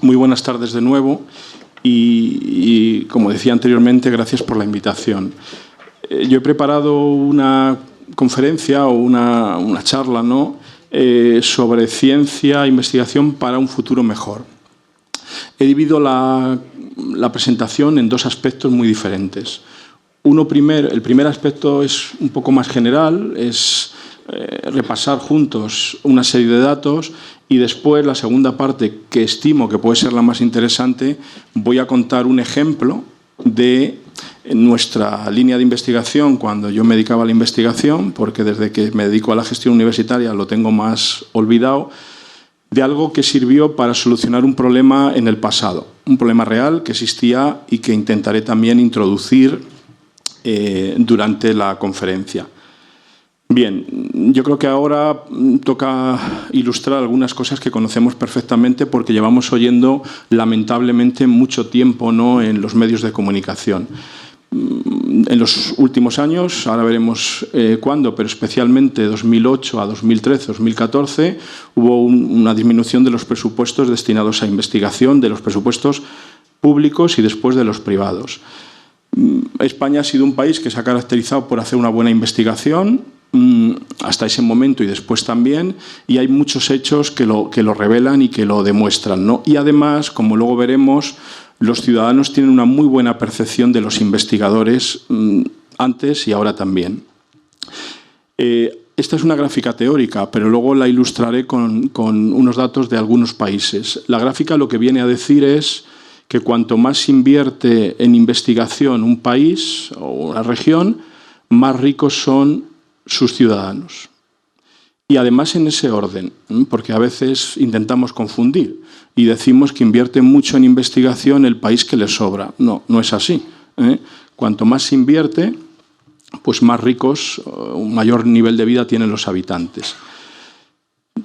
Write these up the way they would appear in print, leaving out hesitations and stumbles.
Muy buenas tardes de nuevo y, como decía anteriormente, gracias por la invitación. Yo he preparado una conferencia o una charla, ¿no?, sobre ciencia e investigación para un futuro mejor. He dividido la presentación en dos aspectos muy diferentes. El primer aspecto es un poco más general, es repasar juntos una serie de datos, y después la segunda parte, que estimo que puede ser la más interesante, voy a contar un ejemplo de nuestra línea de investigación cuando yo me dedicaba a la investigación, porque desde que me dedico a la gestión universitaria lo tengo más olvidado, de algo que sirvió para solucionar un problema en el pasado, un problema real que existía y que intentaré también introducir durante la conferencia. Bien, yo creo que ahora toca ilustrar algunas cosas que conocemos perfectamente porque llevamos oyendo lamentablemente mucho tiempo, ¿no?, en los medios de comunicación. En los últimos años, ahora veremos cuándo, pero especialmente de 2008 a 2013, 2014, hubo una disminución de los presupuestos destinados a investigación, de los presupuestos públicos y después de los privados. España ha sido un país que se ha caracterizado por hacer una buena investigación, hasta ese momento y después también, y hay muchos hechos que lo revelan y que lo demuestran, ¿no? Y además, como luego veremos, los ciudadanos tienen una muy buena percepción de los investigadores antes y ahora también. Esta es una gráfica teórica, pero luego la ilustraré con unos datos de algunos países. La gráfica lo que viene a decir es que cuanto más invierte en investigación un país o una región, más ricos son sus ciudadanos. Y además en ese orden, porque a veces intentamos confundir y decimos que invierte mucho en investigación el país que le sobra. No, no es así. Cuanto más se invierte, pues más ricos, un mayor nivel de vida tienen los habitantes.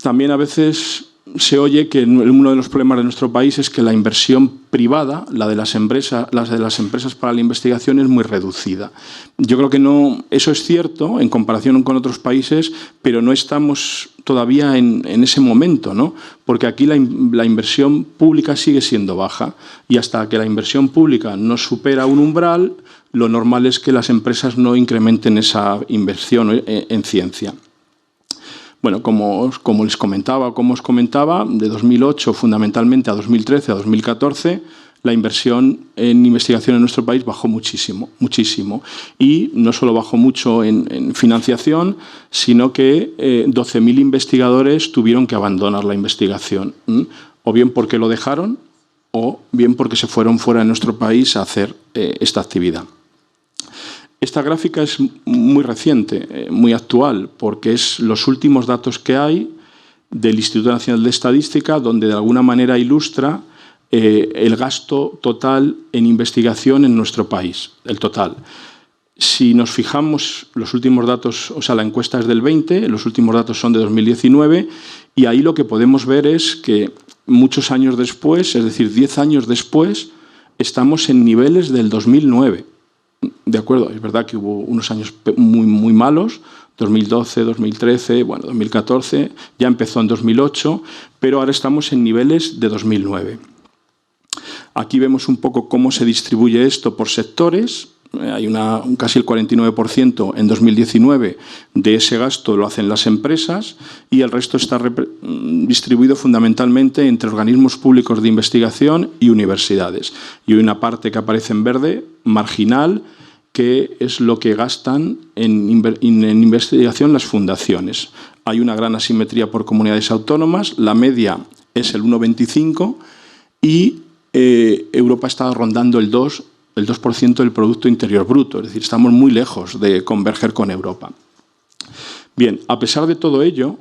También a veces se oye que uno de los problemas de nuestro país es que la inversión privada, las de las empresas para la investigación, es muy reducida. Yo creo que no, eso es cierto en comparación con otros países, pero no estamos todavía en ese momento, ¿no? Porque aquí la inversión pública sigue siendo baja y hasta que la inversión pública no supera un umbral, lo normal es que las empresas no incrementen esa inversión en ciencia. Bueno, como os comentaba, de 2008 fundamentalmente a 2013, a 2014, la inversión en investigación en nuestro país bajó muchísimo, muchísimo. Y no solo bajó mucho en financiación, sino que 12.000 investigadores tuvieron que abandonar la investigación, o bien porque lo dejaron, o bien porque se fueron fuera de nuestro país a hacer esta actividad. Esta gráfica es muy reciente, muy actual, porque es los últimos datos que hay del Instituto Nacional de Estadística, donde de alguna manera ilustra el gasto total en investigación en nuestro país, el total. Si nos fijamos, los últimos datos, o sea, la encuesta es del 20, los últimos datos son de 2019, y ahí lo que podemos ver es que muchos años después, es decir, 10 años después, estamos en niveles del 2009. De acuerdo, es verdad que hubo unos años muy, muy malos, 2012, 2013, bueno, 2014, ya empezó en 2008, pero ahora estamos en niveles de 2009. Aquí vemos un poco cómo se distribuye esto por sectores. Hay casi el 49% en 2019 de ese gasto lo hacen las empresas y el resto está distribuido fundamentalmente entre organismos públicos de investigación y universidades. Y hay una parte que aparece en verde, marginal, que es lo que gastan en investigación las fundaciones. Hay una gran asimetría por comunidades autónomas, la media es el 1,25 y Europa está rondando el 2% del Producto Interior Bruto, es decir, estamos muy lejos de converger con Europa. Bien, a pesar de todo ello,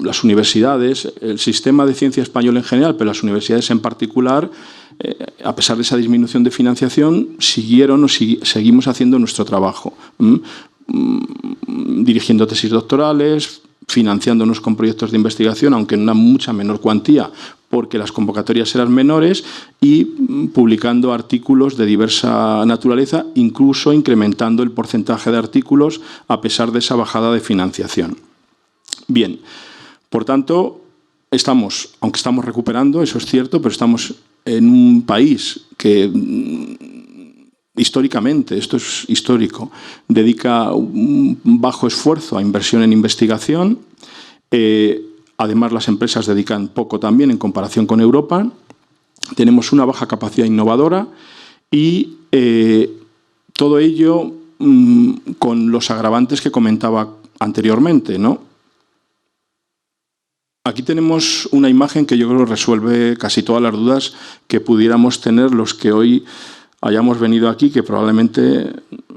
las universidades, el sistema de ciencia español en general, pero las universidades en particular, a pesar de esa disminución de financiación, seguimos haciendo nuestro trabajo, dirigiendo tesis doctorales, financiándonos con proyectos de investigación, aunque en una mucha menor cuantía, porque las convocatorias eran menores, y publicando artículos de diversa naturaleza, incluso incrementando el porcentaje de artículos a pesar de esa bajada de financiación. Bien, por tanto, aunque estamos recuperando, eso es cierto, pero estamos en un país que históricamente, esto es histórico, dedica un bajo esfuerzo a inversión en investigación. Además, las empresas dedican poco también en comparación con Europa. Tenemos una baja capacidad innovadora y todo ello con los agravantes que comentaba anteriormente, ¿no? Aquí tenemos una imagen que yo creo resuelve casi todas las dudas que pudiéramos tener los que hoy hayamos venido aquí, que probablemente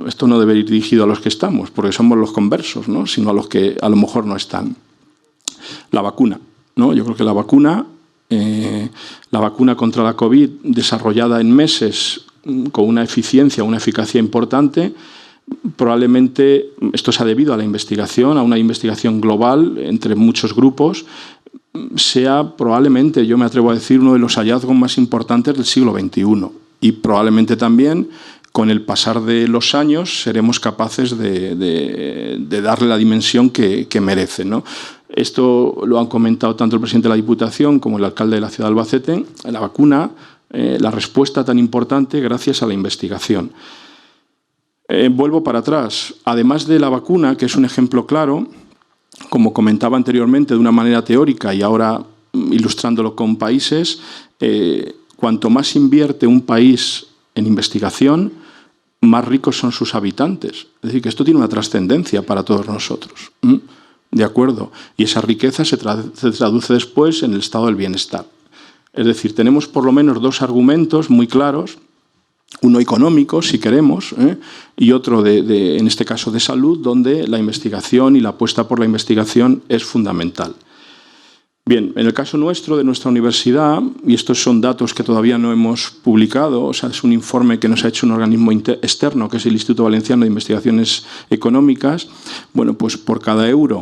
esto no debe ir dirigido a los que estamos, porque somos los conversos, ¿no? Sino a los que a lo mejor no están. La vacuna, ¿no? Yo creo que la vacuna contra la COVID, desarrollada en meses con una eficiencia, una eficacia importante, probablemente esto se ha debido a la investigación, a una investigación global entre muchos grupos, sea probablemente, yo me atrevo a decir, uno de los hallazgos más importantes del siglo XXI. Y probablemente también, con el pasar de los años, seremos capaces de darle la dimensión que merece, ¿no? Esto lo han comentado tanto el presidente de la Diputación como el alcalde de la ciudad de Albacete. La vacuna, la respuesta tan importante gracias a la investigación. Vuelvo para atrás. Además de la vacuna, que es un ejemplo claro, como comentaba anteriormente de una manera teórica y ahora ilustrándolo con países, cuanto más invierte un país en investigación, más ricos son sus habitantes. Es decir, que esto tiene una trascendencia para todos nosotros. ¿De acuerdo? Y esa riqueza se traduce después en el estado del bienestar. Es decir, tenemos por lo menos dos argumentos muy claros, uno económico, si queremos, y otro, en este caso, de salud, donde la investigación y la apuesta por la investigación es fundamental. Bien, en el caso nuestro, de nuestra universidad, y estos son datos que todavía no hemos publicado, o sea, es un informe que nos ha hecho un organismo externo, que es el Instituto Valenciano de Investigaciones Económicas. Bueno, pues por cada euro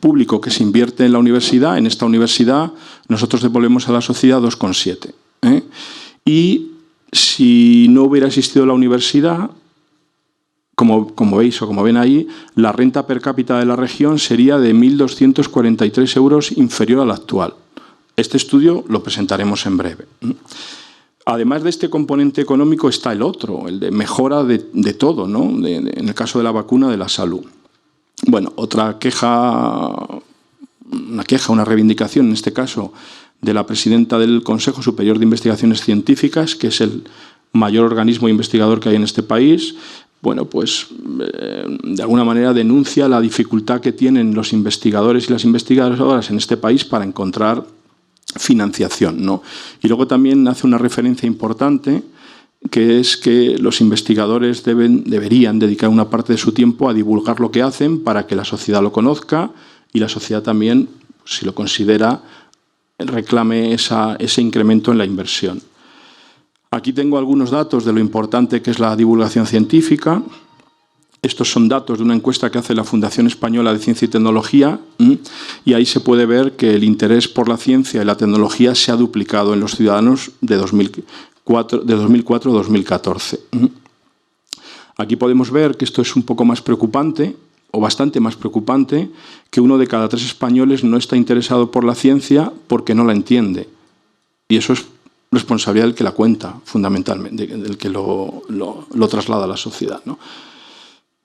público que se invierte en la universidad, en esta universidad, nosotros devolvemos a la sociedad 2,7. Y si no hubiera existido la universidad, como veis o como ven ahí, la renta per cápita de la región sería de 1.243 euros inferior a la actual. Este estudio lo presentaremos en breve. Además de este componente económico está el otro, el de mejora de todo, ¿no? En el caso de la vacuna, de la salud. Bueno, otra queja, una reivindicación en este caso de la presidenta del Consejo Superior de Investigaciones Científicas, que es el mayor organismo investigador que hay en este país. Bueno, pues de alguna manera denuncia la dificultad que tienen los investigadores y las investigadoras en este país para encontrar financiación, ¿no? Y luego también hace una referencia importante, que es que los investigadores deberían dedicar una parte de su tiempo a divulgar lo que hacen para que la sociedad lo conozca y la sociedad también, si lo considera, reclame ese incremento en la inversión. Aquí tengo algunos datos de lo importante que es la divulgación científica. Estos son datos de una encuesta que hace la Fundación Española de Ciencia y Tecnología, y ahí se puede ver que el interés por la ciencia y la tecnología se ha duplicado en los ciudadanos de 2004 a 2014. Aquí podemos ver que esto es un poco más preocupante, o bastante más preocupante, que 1 de cada 3 españoles no está interesado por la ciencia porque no la entiende. Y eso es responsabilidad del que la cuenta, fundamentalmente, del que lo traslada a la sociedad, ¿no?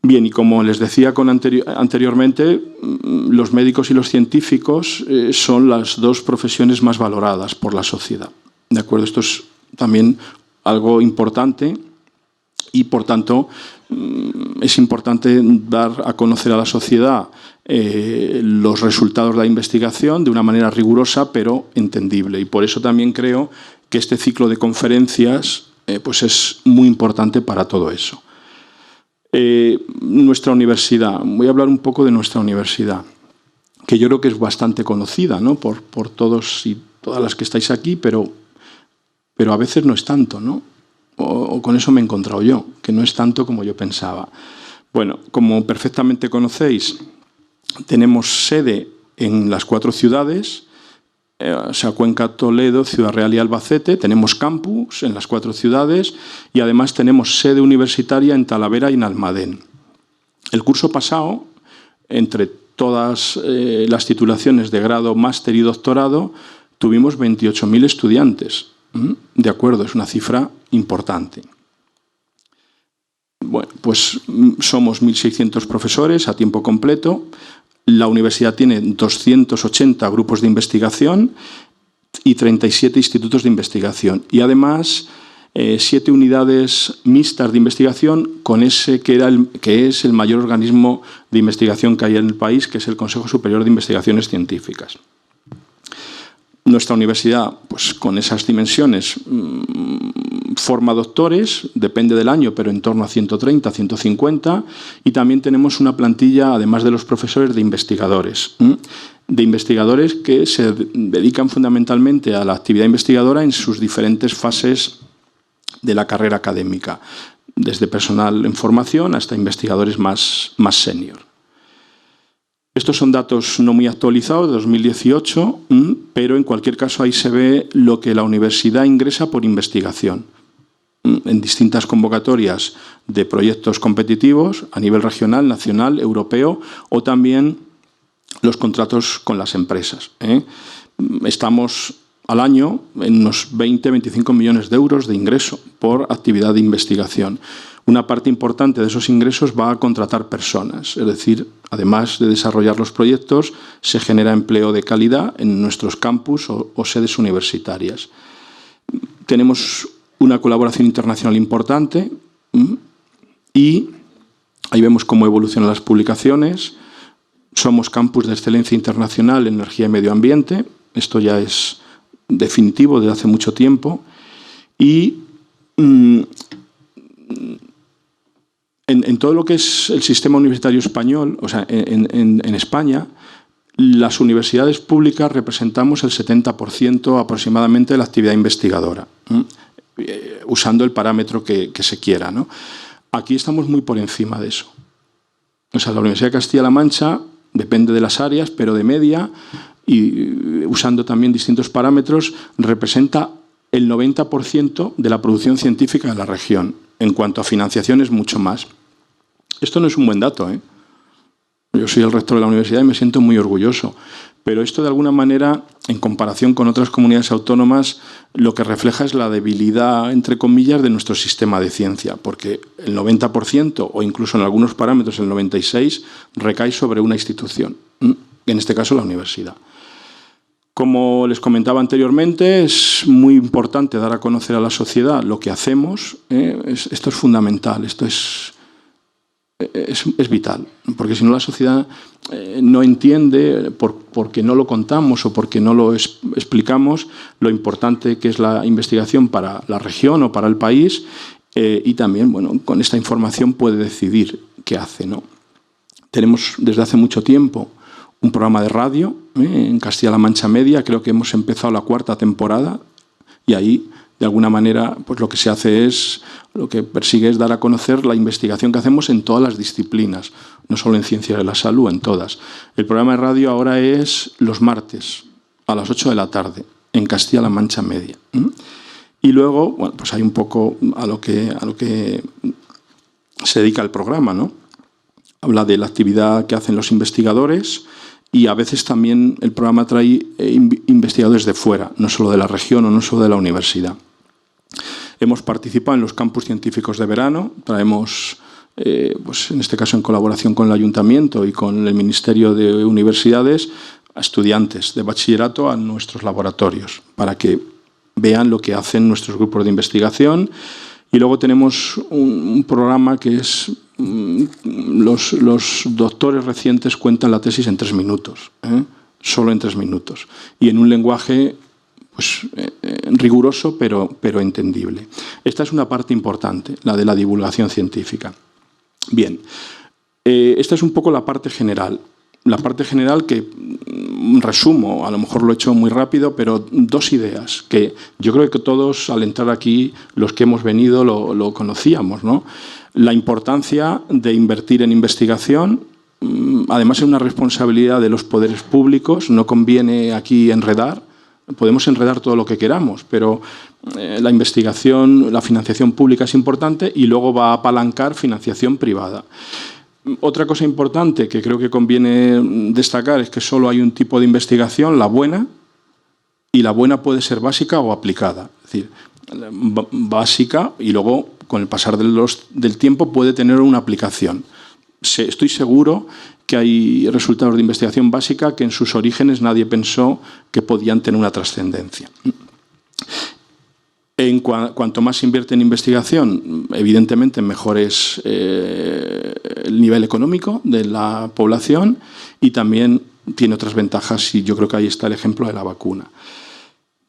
Bien, y como les decía anteriormente, los médicos y los científicos son las dos profesiones más valoradas por la sociedad. ¿De acuerdo? Esto es también algo importante y, por tanto, es importante dar a conocer a la sociedad los resultados de la investigación de una manera rigurosa pero entendible. Y por eso también creo que este ciclo de conferencias pues es muy importante para todo eso. Nuestra universidad, voy a hablar un poco de nuestra universidad, que yo creo que es bastante conocida, ¿no? por todos y todas las que estáis aquí, pero a veces no es tanto, ¿no? O con eso me he encontrado yo, que no es tanto como yo pensaba. Bueno, como perfectamente conocéis, tenemos sede en las 4 ciudades, o sea, Cuenca, Toledo, Ciudad Real y Albacete. Tenemos campus en las 4 ciudades y además tenemos sede universitaria en Talavera y en Almadén. El curso pasado, entre todas las titulaciones de grado, máster y doctorado, tuvimos 28.000 estudiantes. De acuerdo, es una cifra importante. Bueno, pues somos 1.600 profesores a tiempo completo. La universidad tiene 280 grupos de investigación y 37 institutos de investigación. Y además, 7 unidades mixtas de investigación con ese que es el mayor organismo de investigación que hay en el país, que es el Consejo Superior de Investigaciones Científicas. Nuestra universidad, pues con esas dimensiones, forma doctores, depende del año, pero en torno a 130, 150, y también tenemos una plantilla, además de los profesores, de investigadores. De investigadores que se dedican fundamentalmente a la actividad investigadora en sus diferentes fases de la carrera académica, desde personal en formación hasta investigadores más senior. Estos son datos no muy actualizados de 2018, pero en cualquier caso ahí se ve lo que la universidad ingresa por investigación en distintas convocatorias de proyectos competitivos a nivel regional, nacional, europeo o también los contratos con las empresas. Estamos al año en unos 20-25 millones de euros de ingreso por actividad de investigación. Una parte importante de esos ingresos va a contratar personas, es decir, además de desarrollar los proyectos, se genera empleo de calidad en nuestros campus o sedes universitarias. Tenemos una colaboración internacional importante y ahí vemos cómo evolucionan las publicaciones. Somos campus de excelencia internacional en energía y medio ambiente. Esto ya es definitivo desde hace mucho tiempo. Y en todo lo que es el sistema universitario español, o sea, en España, las universidades públicas representamos el 70% aproximadamente de la actividad investigadora, usando el parámetro que se quiera, ¿no? Aquí estamos muy por encima de eso. O sea, la Universidad de Castilla-La Mancha depende de las áreas, pero de media, y usando también distintos parámetros, representa el 90% de la producción científica de la región. En cuanto a financiación es mucho más. Esto no es un buen dato, ¿eh? Yo soy el rector de la universidad y me siento muy orgulloso. Pero esto, de alguna manera, en comparación con otras comunidades autónomas, lo que refleja es la debilidad, entre comillas, de nuestro sistema de ciencia, porque el 90%, o incluso en algunos parámetros el 96%, recae sobre una institución, en este caso la universidad. Como les comentaba anteriormente, es muy importante dar a conocer a la sociedad lo que hacemos. Esto es fundamental, esto es vital, porque si no la sociedad no entiende, porque no lo contamos o porque no lo explicamos, lo importante que es la investigación para la región o para el país, y también, bueno, con esta información puede decidir qué hace, ¿no? Tenemos desde hace mucho tiempo un programa de radio en Castilla-La Mancha Media, creo que hemos empezado la 4ª temporada y ahí, de alguna manera, pues lo que se hace es, lo que persigue es dar a conocer la investigación que hacemos en todas las disciplinas, no solo en ciencias de la salud, en todas. El programa de radio ahora es los martes a las 8 de la tarde en Castilla-La Mancha Media. Y luego, bueno, pues hay un poco a lo que se dedica el programa, ¿no? Habla de la actividad que hacen los investigadores y a veces también el programa trae investigadores de fuera, no solo de la región o no solo de la universidad. Hemos participado en los campus científicos de verano, traemos, pues en este caso en colaboración con el Ayuntamiento y con el Ministerio de Universidades, a estudiantes de bachillerato a nuestros laboratorios para que vean lo que hacen nuestros grupos de investigación. Y luego tenemos un programa que es los doctores recientes cuentan la tesis en 3 minutos, solo en 3 minutos, y en un lenguaje pues, riguroso pero entendible. Esta es una parte importante, la de la divulgación científica. Bien, esta es un poco la parte general. La parte general que resumo, a lo mejor lo he hecho muy rápido, pero 2 ideas que yo creo que todos al entrar aquí, los que hemos venido, lo conocíamos, ¿no? La importancia de invertir en investigación, además es una responsabilidad de los poderes públicos, no conviene aquí enredar, podemos enredar todo lo que queramos, pero la investigación, la financiación pública es importante y luego va a apalancar financiación privada. Otra cosa importante que creo que conviene destacar es que solo hay un tipo de investigación, la buena, y la buena puede ser básica o aplicada. Es decir, básica y luego, con el pasar del tiempo, puede tener una aplicación. Estoy seguro que hay resultados de investigación básica que en sus orígenes nadie pensó que podían tener una trascendencia. Cuanto más se invierte en investigación, evidentemente mejor es el nivel económico de la población y también tiene otras ventajas y yo creo que ahí está el ejemplo de la vacuna.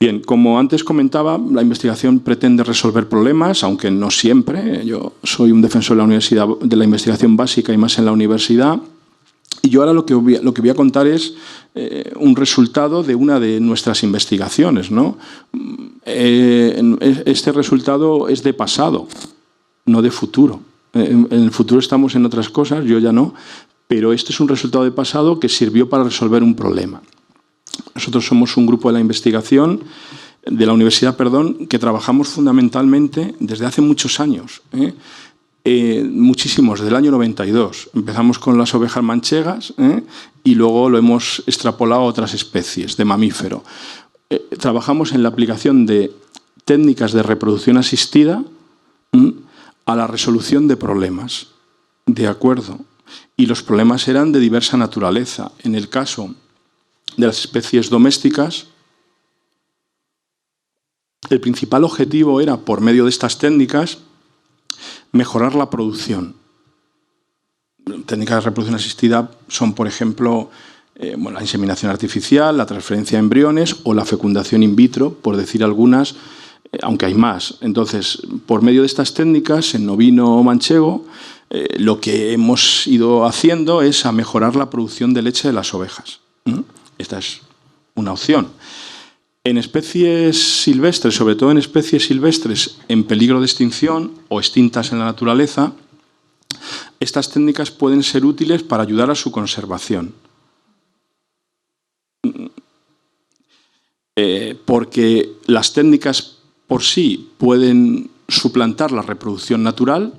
Bien, como antes comentaba, la investigación pretende resolver problemas, aunque no siempre. Yo soy un defensor de la investigación básica y más en la universidad. Y yo ahora lo que voy a contar es un resultado de una de nuestras investigaciones, ¿no? Este resultado es de pasado, no de futuro. En el futuro estamos en otras cosas, yo ya no, pero este es un resultado de pasado que sirvió para resolver un problema. Nosotros somos un grupo de la investigación, de la universidad, que trabajamos fundamentalmente desde hace muchos años, muchísimos, desde el año 92. Empezamos con las ovejas manchegas y luego lo hemos extrapolado a otras especies de mamífero. Trabajamos en la aplicación de técnicas de reproducción asistida a la resolución de problemas. ¿De acuerdo? Y los problemas eran de diversa naturaleza. En el caso de las especies domésticas, el principal objetivo era, por medio de estas técnicas, mejorar la producción. Técnicas de reproducción asistida son, por ejemplo, la inseminación artificial, la transferencia de embriones o la fecundación in vitro, por decir algunas, aunque hay más. Entonces, por medio de estas técnicas, en ovino manchego, lo que hemos ido haciendo es a mejorar la producción de leche de las ovejas. Esta es una opción. En especies silvestres, sobre todo en especies silvestres en peligro de extinción o extintas en la naturaleza, estas técnicas pueden ser útiles para ayudar a su conservación. Porque las técnicas por sí pueden suplantar la reproducción natural.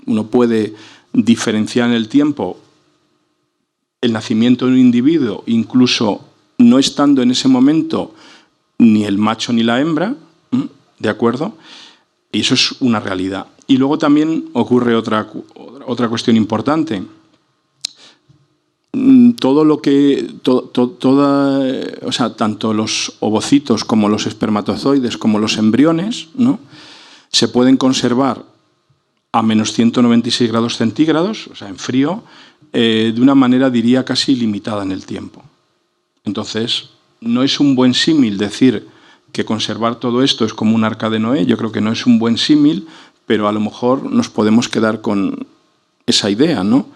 Uno puede diferenciar en el tiempo el nacimiento de un individuo, incluso no estando en ese momento ni el macho ni la hembra, ¿de acuerdo? Y eso es una realidad. Y luego también ocurre otra cuestión importante. Todo lo que, o sea, tanto los ovocitos como los espermatozoides como los embriones, ¿no?, se pueden conservar a menos 196 grados centígrados, o sea, en frío, de una manera, diría, casi limitada en el tiempo. Entonces, no es un buen símil decir que conservar todo esto es como un arca de Noé. Yo creo que no es un buen símil, pero a lo mejor nos podemos quedar con esa idea, ¿no?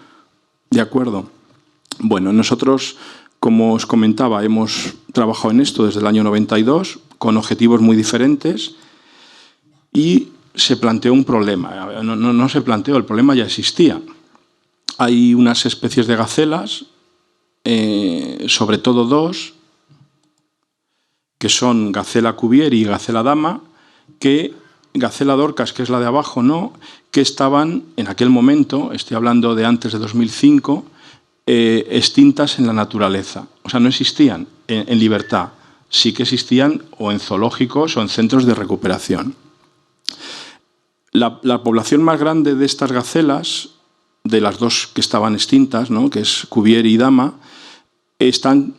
De acuerdo. Bueno, nosotros, como os comentaba, hemos trabajado en esto desde el año 92, con objetivos muy diferentes, y se planteó un problema. No se planteó, el problema ya existía. Hay unas especies de gacelas, sobre todo dos, que son Gacela cuvieri y Gacela dama, Gacela dorcas, que es la de abajo, no, que estaban en aquel momento, estoy hablando de antes de 2005, extintas en la naturaleza. O sea, no existían en libertad. Sí que existían o en zoológicos o en centros de recuperación. La población más grande de estas gacelas, de las dos que estaban extintas, ¿no?, que es cuvieri y dama, están,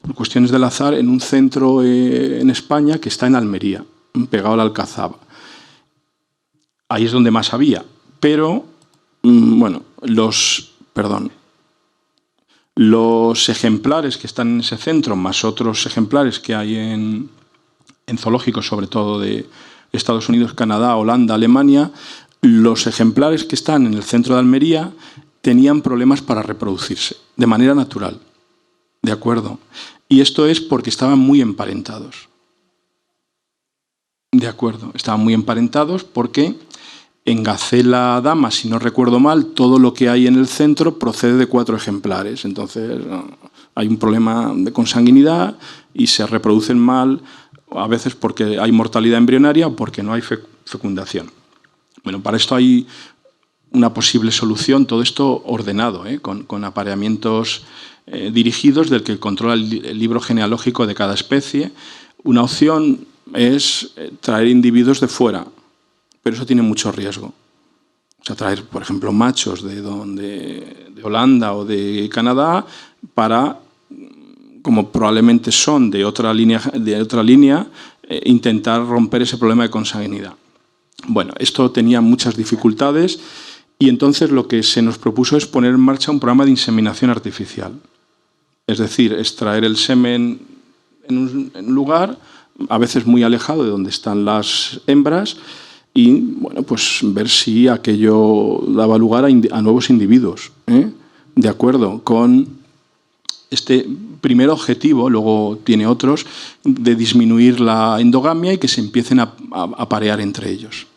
por cuestiones del azar, en un centro en España que está en Almería, pegado al Alcazaba. Ahí es donde más había. Pero, bueno, los ejemplares que están en ese centro, más otros ejemplares que hay en zoológicos, sobre todo de Estados Unidos, Canadá, Holanda, Alemania, los ejemplares que están en el centro de Almería tenían problemas para reproducirse de manera natural. ¿De acuerdo? Y esto es porque estaban muy emparentados. ¿De acuerdo? Estaban muy emparentados porque en Gacela dama, si no recuerdo mal, todo lo que hay en el centro procede de 4 ejemplares. Entonces hay un problema de consanguinidad y se reproducen mal, a veces porque hay mortalidad embrionaria o porque no hay fecundación. Bueno, para esto hay una posible solución, todo esto ordenado, con apareamientos dirigidos del que controla el libro genealógico de cada especie. Una opción es traer individuos de fuera, pero eso tiene mucho riesgo. O sea, traer, por ejemplo, machos de Holanda o de Canadá para, como probablemente son de otra línea, intentar romper ese problema de consanguinidad. Bueno, esto tenía muchas dificultades y entonces lo que se nos propuso es poner en marcha un programa de inseminación artificial. Es decir, extraer el semen en un lugar, a veces muy alejado de donde están las hembras, y bueno, pues ver si aquello daba lugar a nuevos individuos, de acuerdo con este primer objetivo, luego tiene otros, de disminuir la endogamia y que se empiecen a parear entre ellos.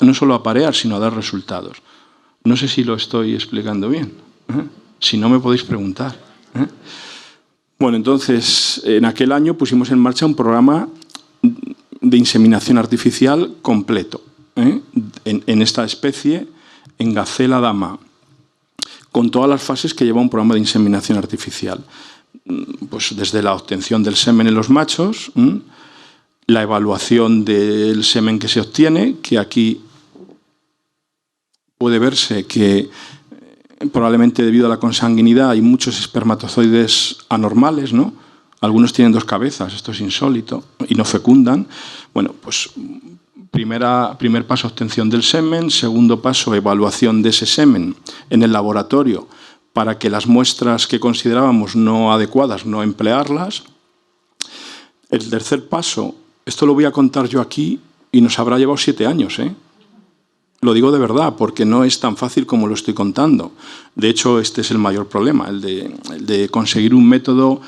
No solo a parear, sino a dar resultados. No sé si lo estoy explicando bien. Si no, me podéis preguntar. Bueno, entonces, en aquel año pusimos en marcha un programa de inseminación artificial completo en esta especie, en Gacela dama, con todas las fases que lleva un programa de inseminación artificial. Pues desde la obtención del semen en los machos, la evaluación del semen que se obtiene, que aquí puede verse que probablemente debido a la consanguinidad hay muchos espermatozoides anormales, ¿no? Algunos tienen 2 cabezas, esto es insólito, y no fecundan. Bueno, pues primer paso, obtención del semen. Segundo paso, evaluación de ese semen en el laboratorio para que las muestras que considerábamos no adecuadas, no emplearlas. El tercer paso, esto lo voy a contar yo aquí y nos habrá llevado 7 años, Lo digo de verdad, porque no es tan fácil como lo estoy contando. De hecho, este es el mayor problema, el de conseguir un método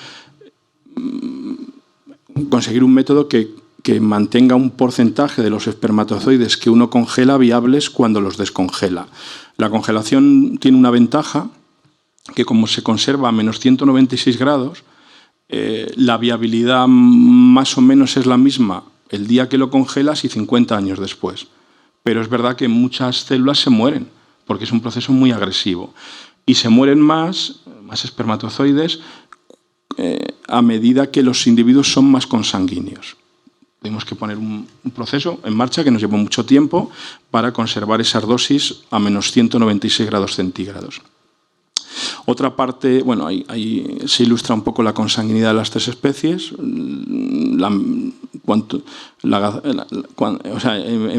que mantenga un porcentaje de los espermatozoides que uno congela viables cuando los descongela. La congelación tiene una ventaja, que como se conserva a menos 196 grados, la viabilidad más o menos es la misma el día que lo congelas y 50 años después. Pero es verdad que muchas células se mueren, porque es un proceso muy agresivo. Y se mueren más espermatozoides, a medida que los individuos son más consanguíneos. Tuvimos que poner un proceso en marcha que nos llevó mucho tiempo para conservar esas dosis a menos 196 grados centígrados. Otra parte, bueno, ahí se ilustra un poco la consanguinidad de las 3 especies. En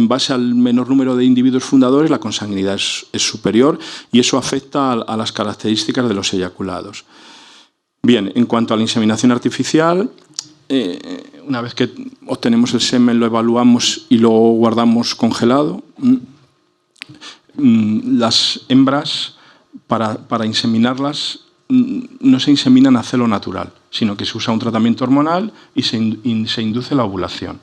base al menor número de individuos fundadores, la consanguinidad es superior y eso afecta a las características de los eyaculados. Bien, en cuanto a la inseminación artificial, una vez que obtenemos el semen, lo evaluamos y lo guardamos congelado. Las hembras, para inseminarlas, no se inseminan a celo natural, sino que se usa un tratamiento hormonal y se induce la ovulación,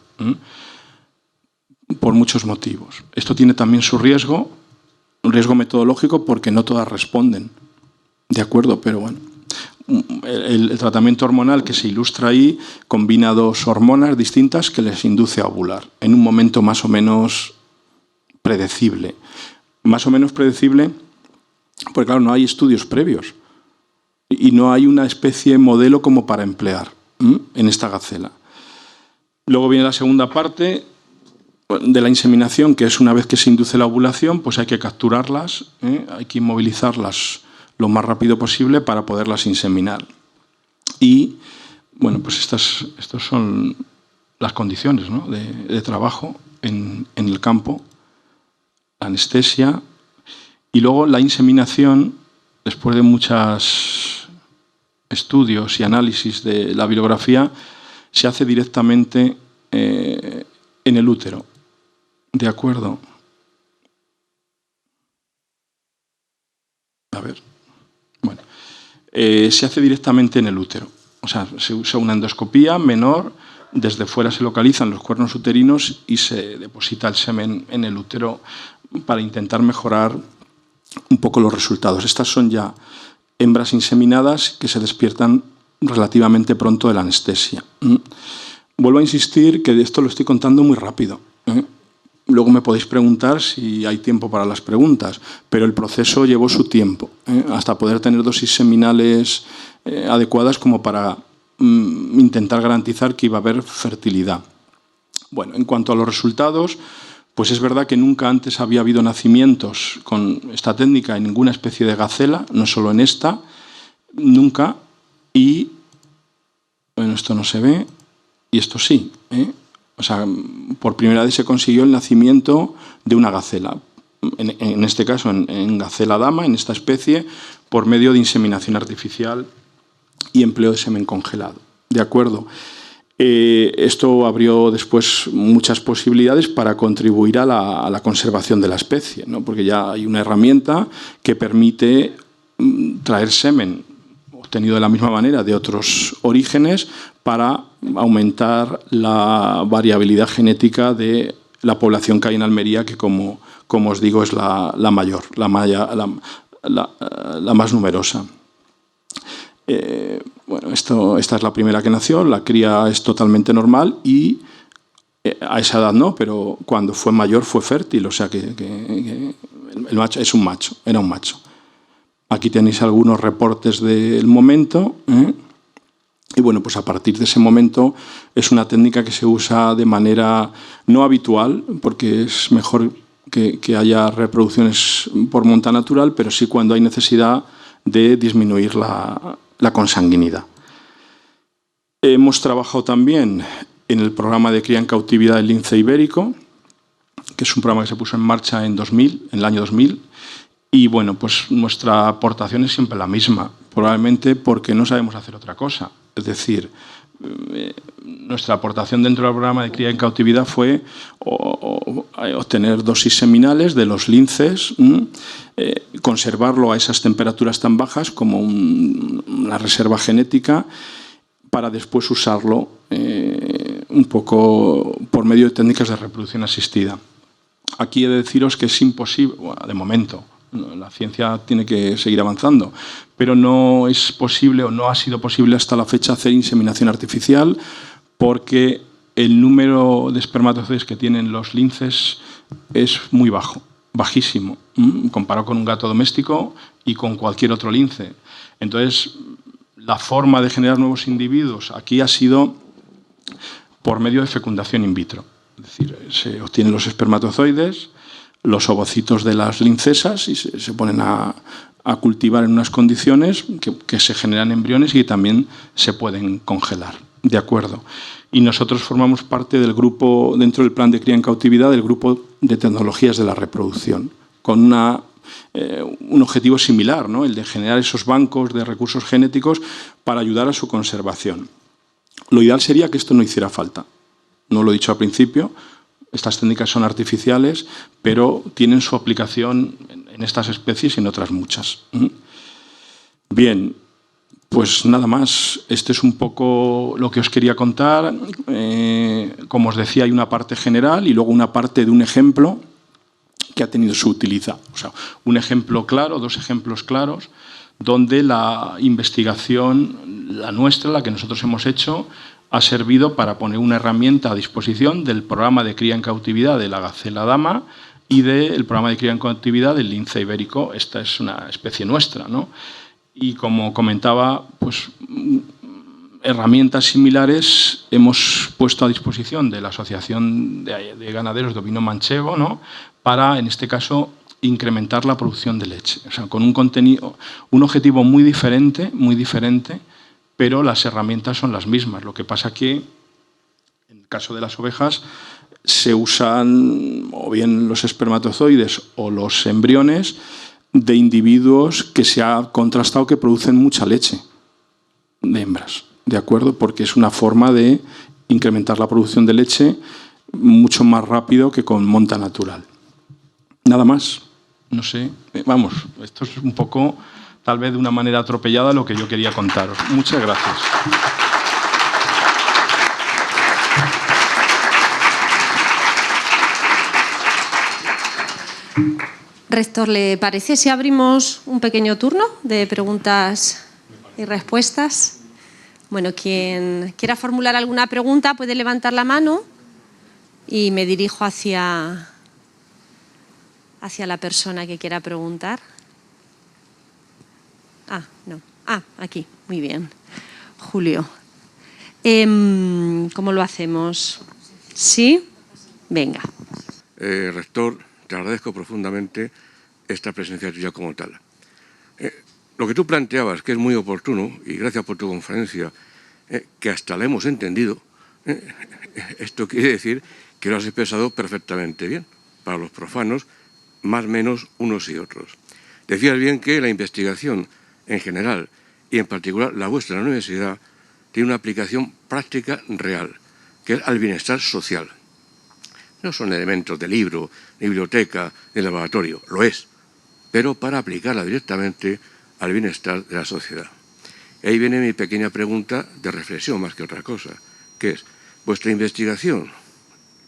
por muchos motivos. Esto tiene también su riesgo, un riesgo metodológico, porque no todas responden. De acuerdo, pero bueno. El tratamiento hormonal que se ilustra ahí combina 2 hormonas distintas que les induce a ovular en un momento más o menos predecible. Más o menos predecible porque, claro, no hay estudios previos y no hay una especie modelo como para emplear en esta gacela. Luego viene la segunda parte de la inseminación, que es una vez que se induce la ovulación, pues hay que capturarlas, hay que inmovilizarlas lo más rápido posible para poderlas inseminar. Y, bueno, pues estas son las condiciones, ¿no?, de trabajo en el campo, la anestesia y luego la inseminación, después de muchos estudios y análisis de la bibliografía, se hace directamente en el útero. ¿De acuerdo? A ver. Bueno, se hace directamente en el útero. O sea, se usa una endoscopía menor, desde fuera se localizan los cuernos uterinos y se deposita el semen en el útero para intentar mejorar un poco los resultados. Estas son ya hembras inseminadas que se despiertan relativamente pronto de la anestesia. Vuelvo a insistir que de esto lo estoy contando muy rápido. luego me podéis preguntar si hay tiempo para las preguntas, pero el proceso llevó su tiempo, hasta poder tener dosis seminales adecuadas como para intentar garantizar que iba a haber fertilidad. Bueno, en cuanto a los resultados, pues es verdad que nunca antes había habido nacimientos con esta técnica en ninguna especie de gacela, no solo en esta, nunca, y bueno, esto no se ve, y esto sí, O sea, por primera vez se consiguió el nacimiento de una gacela, en este caso en gacela dama, en esta especie, por medio de inseminación artificial y empleo de semen congelado. ¿De acuerdo? Esto abrió después muchas posibilidades para contribuir a la conservación de la especie, ¿no? Porque ya hay una herramienta que permite traer semen obtenido de la misma manera de otros orígenes para aumentar la variabilidad genética de la población que hay en Almería, que como os digo es la mayor, la más numerosa. Bueno, esta es la primera que nació, la cría es totalmente normal y a esa edad no, pero cuando fue mayor fue fértil, o sea que el macho es un macho, era un macho. Aquí tenéis algunos reportes del momento, y bueno, pues a partir de ese momento es una técnica que se usa de manera no habitual, porque es mejor que haya reproducciones por monta natural, pero sí cuando hay necesidad de disminuir la consanguinidad. Hemos trabajado también en el programa de cría en cautividad del lince ibérico, que es un programa que se puso en marcha en el año 2000, y bueno, pues nuestra aportación es siempre la misma, probablemente porque no sabemos hacer otra cosa. Es decir, nuestra aportación dentro del programa de cría en cautividad fue obtener dosis seminales de los linces, conservarlo a esas temperaturas tan bajas como una reserva genética para después usarlo un poco por medio de técnicas de reproducción asistida. Aquí he de deciros que es imposible, bueno, de momento, la ciencia tiene que seguir avanzando, pero no es posible o no ha sido posible hasta la fecha hacer inseminación artificial porque el número de espermatozoides que tienen los linces es muy bajo, bajísimo, comparado con un gato doméstico y con cualquier otro lince. Entonces, la forma de generar nuevos individuos aquí ha sido por medio de fecundación in vitro. Es decir, se obtienen los espermatozoides, los ovocitos de las lincesas y se ponen a cultivar en unas condiciones que se generan embriones y que también se pueden congelar. De acuerdo. Y nosotros formamos parte del grupo, dentro del plan de cría en cautividad, del grupo de tecnologías de la reproducción, con un objetivo similar, ¿no? El de generar esos bancos de recursos genéticos para ayudar a su conservación. Lo ideal sería que esto no hiciera falta. No lo he dicho al principio. Estas técnicas son artificiales, pero tienen su aplicación en estas especies y en otras muchas. Bien, pues nada más. Este es un poco lo que os quería contar. Como os decía, hay una parte general y luego una parte de un ejemplo que ha tenido su utilidad. O sea, un ejemplo claro, dos ejemplos claros, donde la investigación, la nuestra, la que nosotros hemos hecho, ha servido para poner una herramienta a disposición del programa de cría en cautividad de la gacela dama y del programa de cría en cautividad del lince ibérico. Esta es una especie nuestra, ¿no? Y como comentaba, pues herramientas similares hemos puesto a disposición de la Asociación de Ganaderos de Ovino Manchego, ¿no? Para, en este caso, incrementar la producción de leche. O sea, con un contenido, un objetivo muy diferente, pero las herramientas son las mismas. Lo que pasa que, en el caso de las ovejas, se usan o bien los espermatozoides o los embriones de individuos que se ha contrastado que producen mucha leche de hembras, ¿de acuerdo? Porque es una forma de incrementar la producción de leche mucho más rápido que con monta natural. Nada más. No sé, vamos, esto es un poco, tal vez de una manera atropellada, lo que yo quería contaros. Muchas gracias. Rector, ¿le parece si abrimos un pequeño turno de preguntas y respuestas? Bueno, quien quiera formular alguna pregunta puede levantar la mano y me dirijo hacia hacia la persona que quiera preguntar. No. Aquí, muy bien. Julio. ¿Cómo lo hacemos? ¿Sí? Venga. Rector, te agradezco profundamente esta presencia tuya como tal. Lo que tú planteabas, que es muy oportuno, y gracias por tu conferencia, que hasta la hemos entendido, esto quiere decir que lo has expresado perfectamente bien, para los profanos, más o menos unos y otros. Decías bien que la investigación en general, y en particular la vuestra en la universidad, tiene una aplicación práctica real, que es al bienestar social. No son elementos de libro, de biblioteca, de laboratorio, lo es, pero para aplicarla directamente al bienestar de la sociedad. Y ahí viene mi pequeña pregunta de reflexión más que otra cosa, que es, vuestra investigación,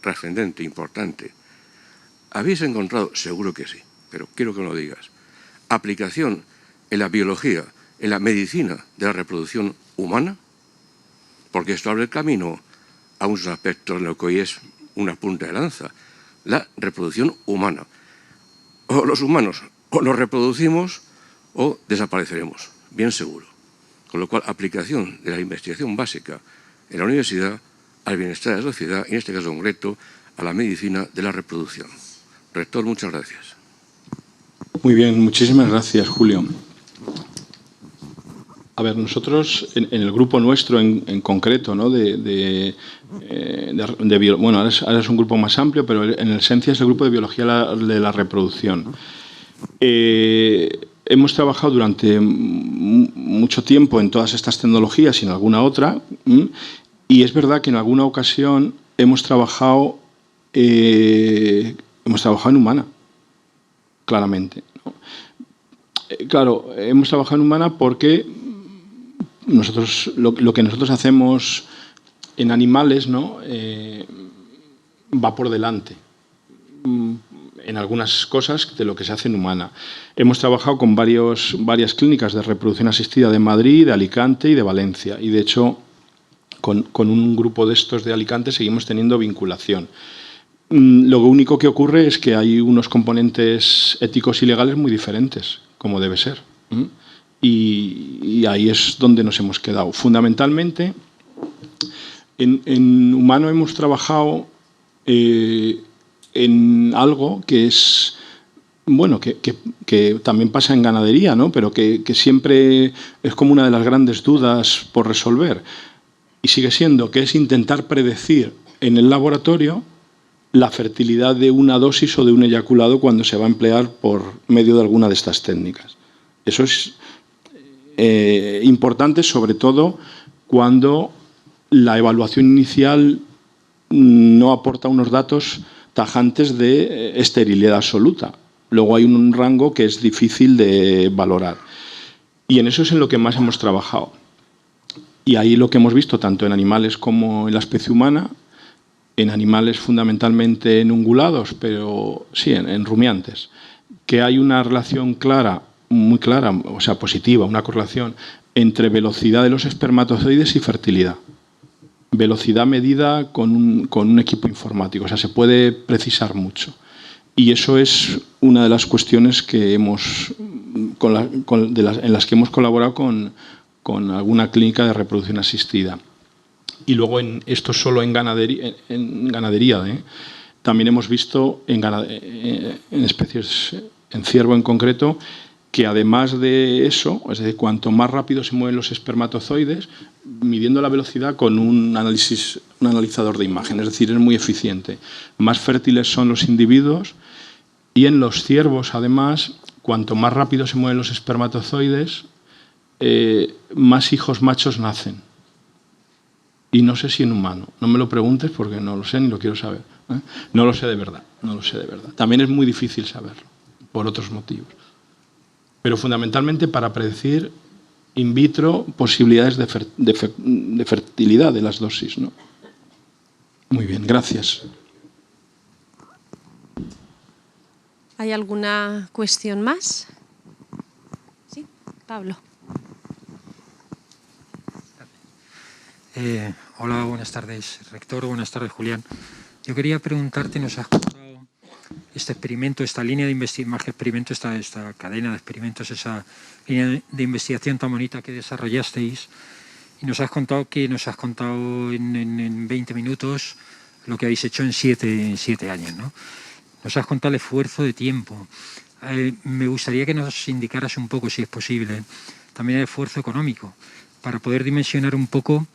trascendente, importante, ¿habéis encontrado? Seguro que sí, pero quiero que me lo digas. ¿Aplicación en la biología, en la medicina de la reproducción humana? Porque esto abre el camino a unos aspectos en lo que hoy es una punta de lanza, la reproducción humana. O los humanos o nos reproducimos o desapareceremos, bien seguro. Con lo cual, aplicación de la investigación básica en la universidad al bienestar de la sociedad, y en este caso concreto, a la medicina de la reproducción. Rector, muchas gracias. Muy bien, muchísimas gracias, Julio. A ver, nosotros, en el grupo nuestro en concreto, ¿no? Bueno, ahora es un grupo más amplio, pero en esencia es el grupo de biología de la reproducción. Hemos trabajado durante mucho tiempo en todas estas tecnologías y en alguna otra, y es verdad que en alguna ocasión hemos trabajado en humana, claramente, ¿no? Claro, hemos trabajado en humana porque nosotros lo que nosotros hacemos en animales, ¿no? Va por delante en algunas cosas de lo que se hace en humana. Hemos trabajado con varias clínicas de reproducción asistida de Madrid, de Alicante y de Valencia, y de hecho con un grupo de estos de Alicante seguimos teniendo vinculación. Lo único que ocurre es que hay unos componentes éticos y legales muy diferentes, como debe ser. Y ahí es donde nos hemos quedado. Fundamentalmente, en humano hemos trabajado en algo que es, bueno, que también pasa en ganadería, ¿no? Pero que siempre es como una de las grandes dudas por resolver. Y sigue siendo que es intentar predecir en el laboratorio la fertilidad de una dosis o de un eyaculado cuando se va a emplear por medio de alguna de estas técnicas. Eso es importante, sobre todo cuando la evaluación inicial no aporta unos datos tajantes de esterilidad absoluta. Luego hay un rango que es difícil de valorar. Y en eso es en lo que más hemos trabajado. Y ahí lo que hemos visto, tanto en animales como en la especie humana, en animales fundamentalmente en ungulados, pero sí, en rumiantes, que hay una relación clara, muy clara, o sea, positiva, una correlación entre velocidad de los espermatozoides y fertilidad. Velocidad medida con un equipo informático, o sea, se puede precisar mucho. Y eso es una de las cuestiones que en las que hemos colaborado con alguna clínica de reproducción asistida. Y luego esto solo en ganadería, también hemos visto en especies, en ciervo en concreto, que además de eso, es decir, cuanto más rápido se mueven los espermatozoides, midiendo la velocidad con un analizador de imagen, es decir, es muy eficiente. Más fértiles son los individuos, y en los ciervos, además, cuanto más rápido se mueven los espermatozoides, más hijos machos nacen. Y no sé si en humano. No me lo preguntes porque no lo sé ni lo quiero saber. No lo sé de verdad. No lo sé de verdad. También es muy difícil saberlo, por otros motivos. Pero fundamentalmente para predecir in vitro posibilidades de fertilidad de las dosis, ¿no? Muy bien, gracias. ¿Hay alguna cuestión más? Sí, Pablo. Hola, buenas tardes, rector. Buenas tardes, Julián. Yo quería preguntarte, nos has contado este experimento, esta línea de investigación, más que experimento, esta cadena de experimentos, esa línea de investigación tan bonita que desarrollasteis. Y nos has contado en 20 minutos lo que habéis hecho en 7 años, ¿no? Nos has contado el esfuerzo de tiempo. Me gustaría que nos indicaras un poco, si es posible, también el esfuerzo económico, para poder dimensionar un poco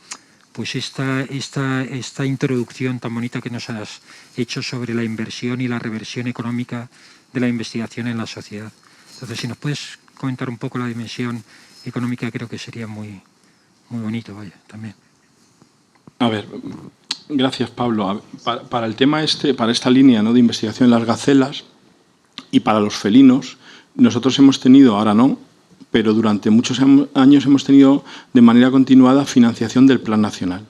pues esta introducción tan bonita que nos has hecho sobre la inversión y la reversión económica de la investigación en la sociedad. Entonces, si nos puedes comentar un poco la dimensión económica, creo que sería muy bonito, vaya, también. A ver, gracias, Pablo. Para el tema para esta línea, ¿no?, de investigación en las gacelas y para los felinos, nosotros hemos tenido, ahora no, pero durante muchos años hemos tenido de manera continuada financiación del Plan Nacional.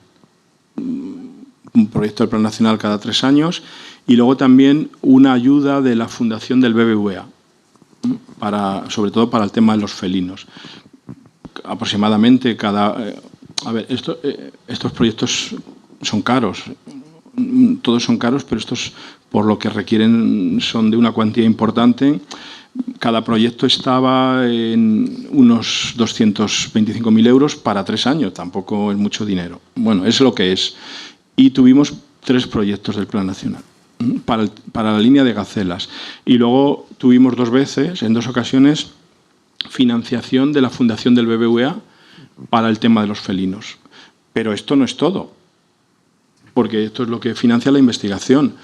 Un proyecto del Plan Nacional cada 3 años y luego también una ayuda de la Fundación del BBVA, sobre todo para el tema de los felinos. Aproximadamente estos proyectos son caros, todos son caros, pero estos, por lo que requieren, son de una cuantía importante. Cada proyecto estaba en unos 225.000 euros para 3 años, tampoco es mucho dinero. Bueno, es lo que es. Y tuvimos 3 proyectos del Plan Nacional para la línea de gacelas. Y luego tuvimos 2 veces, en 2 ocasiones, financiación de la Fundación del BBVA para el tema de los felinos. Pero esto no es todo, porque esto es lo que financia la investigación.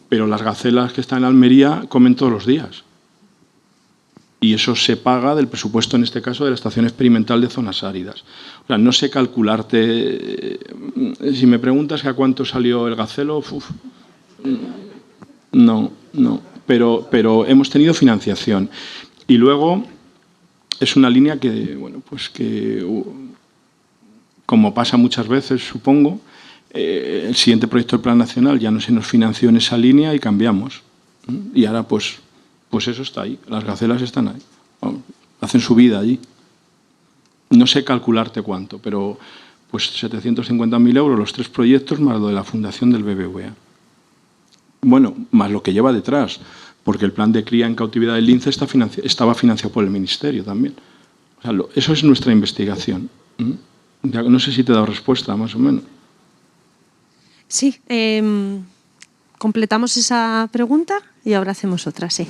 Pero las gacelas que están en Almería comen todos los días. Y eso se paga del presupuesto, en este caso, de la Estación Experimental de Zonas Áridas. O sea, no sé calcularte. Si me preguntas a cuánto salió el gacelo, no. Pero hemos tenido financiación. Y luego es una línea que, bueno, pues que, como pasa muchas veces, supongo, el siguiente proyecto del Plan Nacional ya no se nos financió en esa línea y cambiamos. Y ahora, pues eso está ahí. Las gacelas están ahí. Hacen su vida allí. No sé calcularte cuánto, pero pues 750.000 euros los 3 proyectos más lo de la Fundación del BBVA. Bueno, más lo que lleva detrás, porque el plan de cría en cautividad del lince estaba financiado por el Ministerio también. O sea, eso es nuestra investigación. No sé si te he dado respuesta, más o menos. Sí, completamos esa pregunta y ahora hacemos otra, sí.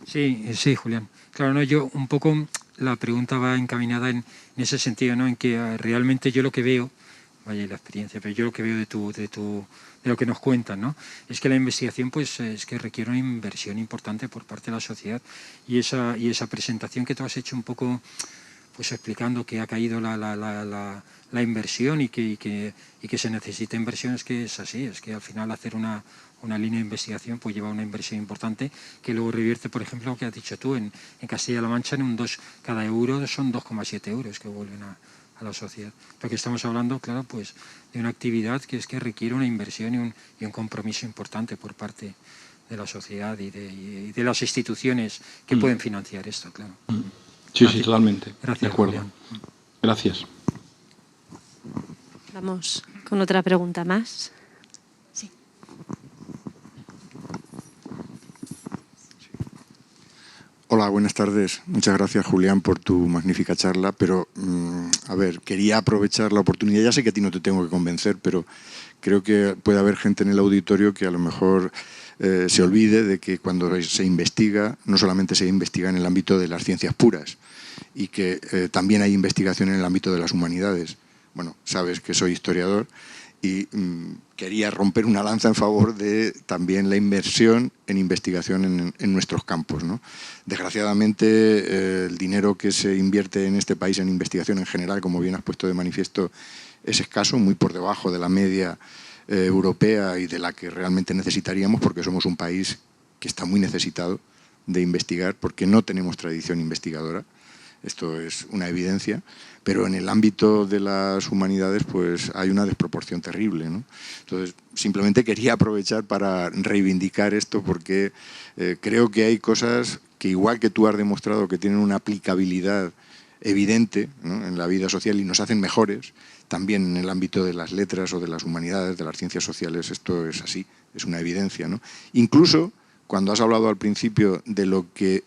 Sí, Julián. Claro, no, yo un poco la pregunta va encaminada en ese sentido, ¿no? En que realmente yo lo que veo, vaya la experiencia, pero yo lo que veo de lo que nos cuentan, ¿no?, es que la investigación, pues, es que requiere una inversión importante por parte de la sociedad y esa presentación que tú has hecho un poco, pues, explicando que ha caído la inversión y que se necesita inversión, es que es así, es que al final hacer una línea de investigación pues lleva una inversión importante que luego revierte, por ejemplo, lo que has dicho tú, en Castilla-La Mancha, cada euro son 2,7 euros que vuelven a la sociedad. Porque estamos hablando, claro, pues de una actividad que requiere una inversión y un compromiso importante por parte de la sociedad y de las instituciones que pueden financiar esto, claro. Sí, totalmente. Gracias, de acuerdo. Julián. Gracias. Vamos con otra pregunta más. Sí. Hola, buenas tardes. Muchas gracias, Julián, por tu magnífica charla, pero, a ver, quería aprovechar la oportunidad. Ya sé que a ti no te tengo que convencer, pero creo que puede haber gente en el auditorio que a lo mejor se olvide de que cuando se investiga, no solamente se investiga en el ámbito de las ciencias puras, y que también hay investigación en el ámbito de las humanidades. Bueno, sabes que soy historiador y quería romper una lanza en favor de también la inversión en investigación en nuestros campos, ¿no? Desgraciadamente, el dinero que se invierte en este país en investigación en general, como bien has puesto de manifiesto, es escaso, muy por debajo de la media europea y de la que realmente necesitaríamos, porque somos un país que está muy necesitado de investigar, porque no tenemos tradición investigadora. Esto es una evidencia, pero en el ámbito de las humanidades pues hay una desproporción terrible, ¿no? Entonces, simplemente quería aprovechar para reivindicar esto, porque creo que hay cosas que, igual que tú has demostrado que tienen una aplicabilidad evidente, ¿no?, en la vida social y nos hacen mejores, también en el ámbito de las letras o de las humanidades, de las ciencias sociales, esto es así, es una evidencia, ¿no? Incluso cuando has hablado al principio de lo que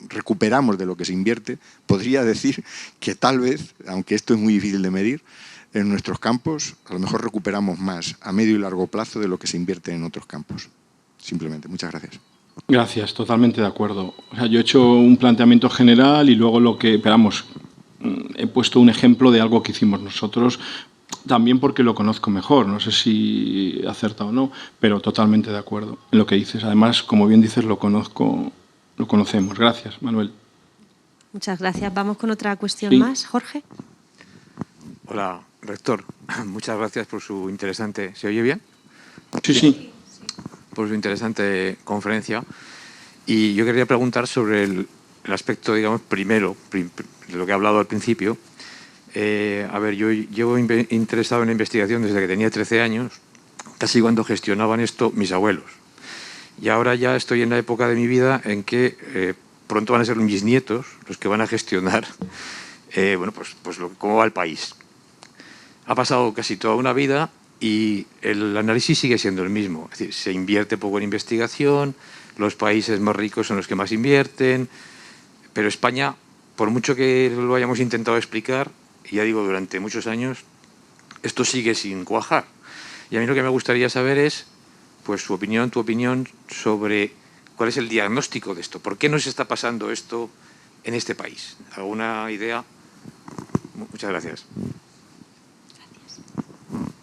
recuperamos de lo que se invierte, podría decir que tal vez, aunque esto es muy difícil de medir, en nuestros campos a lo mejor recuperamos más a medio y largo plazo de lo que se invierte en otros campos. Simplemente, muchas gracias. Gracias, totalmente de acuerdo. O sea, yo he hecho un planteamiento general y luego esperamos, he puesto un ejemplo de algo que hicimos nosotros, también porque lo conozco mejor, no sé si he acertado o no, pero totalmente de acuerdo en lo que dices. Además, como bien dices, lo conocemos. Gracias, Manuel. Muchas gracias. Vamos con otra cuestión más. Jorge. Hola, rector. Muchas gracias por su interesante... ¿Se oye bien? Sí, sí. Por su interesante conferencia. Y yo quería preguntar sobre el aspecto, digamos, primero, de lo que he hablado al principio. A ver, yo llevo interesado en la investigación desde que tenía 13 años, casi cuando gestionaban esto mis abuelos. Y ahora ya estoy en la época de mi vida en que pronto van a ser mis nietos los que van a gestionar bueno, pues cómo va el país. Ha pasado casi toda una vida y el análisis sigue siendo el mismo. Es decir, se invierte poco en investigación, los países más ricos son los que más invierten, pero España, por mucho que lo hayamos intentado explicar, y ya digo, durante muchos años, esto sigue sin cuajar. Y a mí lo que me gustaría saber es, pues, tu opinión sobre cuál es el diagnóstico de esto. ¿Por qué nos está pasando esto en este país? ¿Alguna idea? Muchas gracias.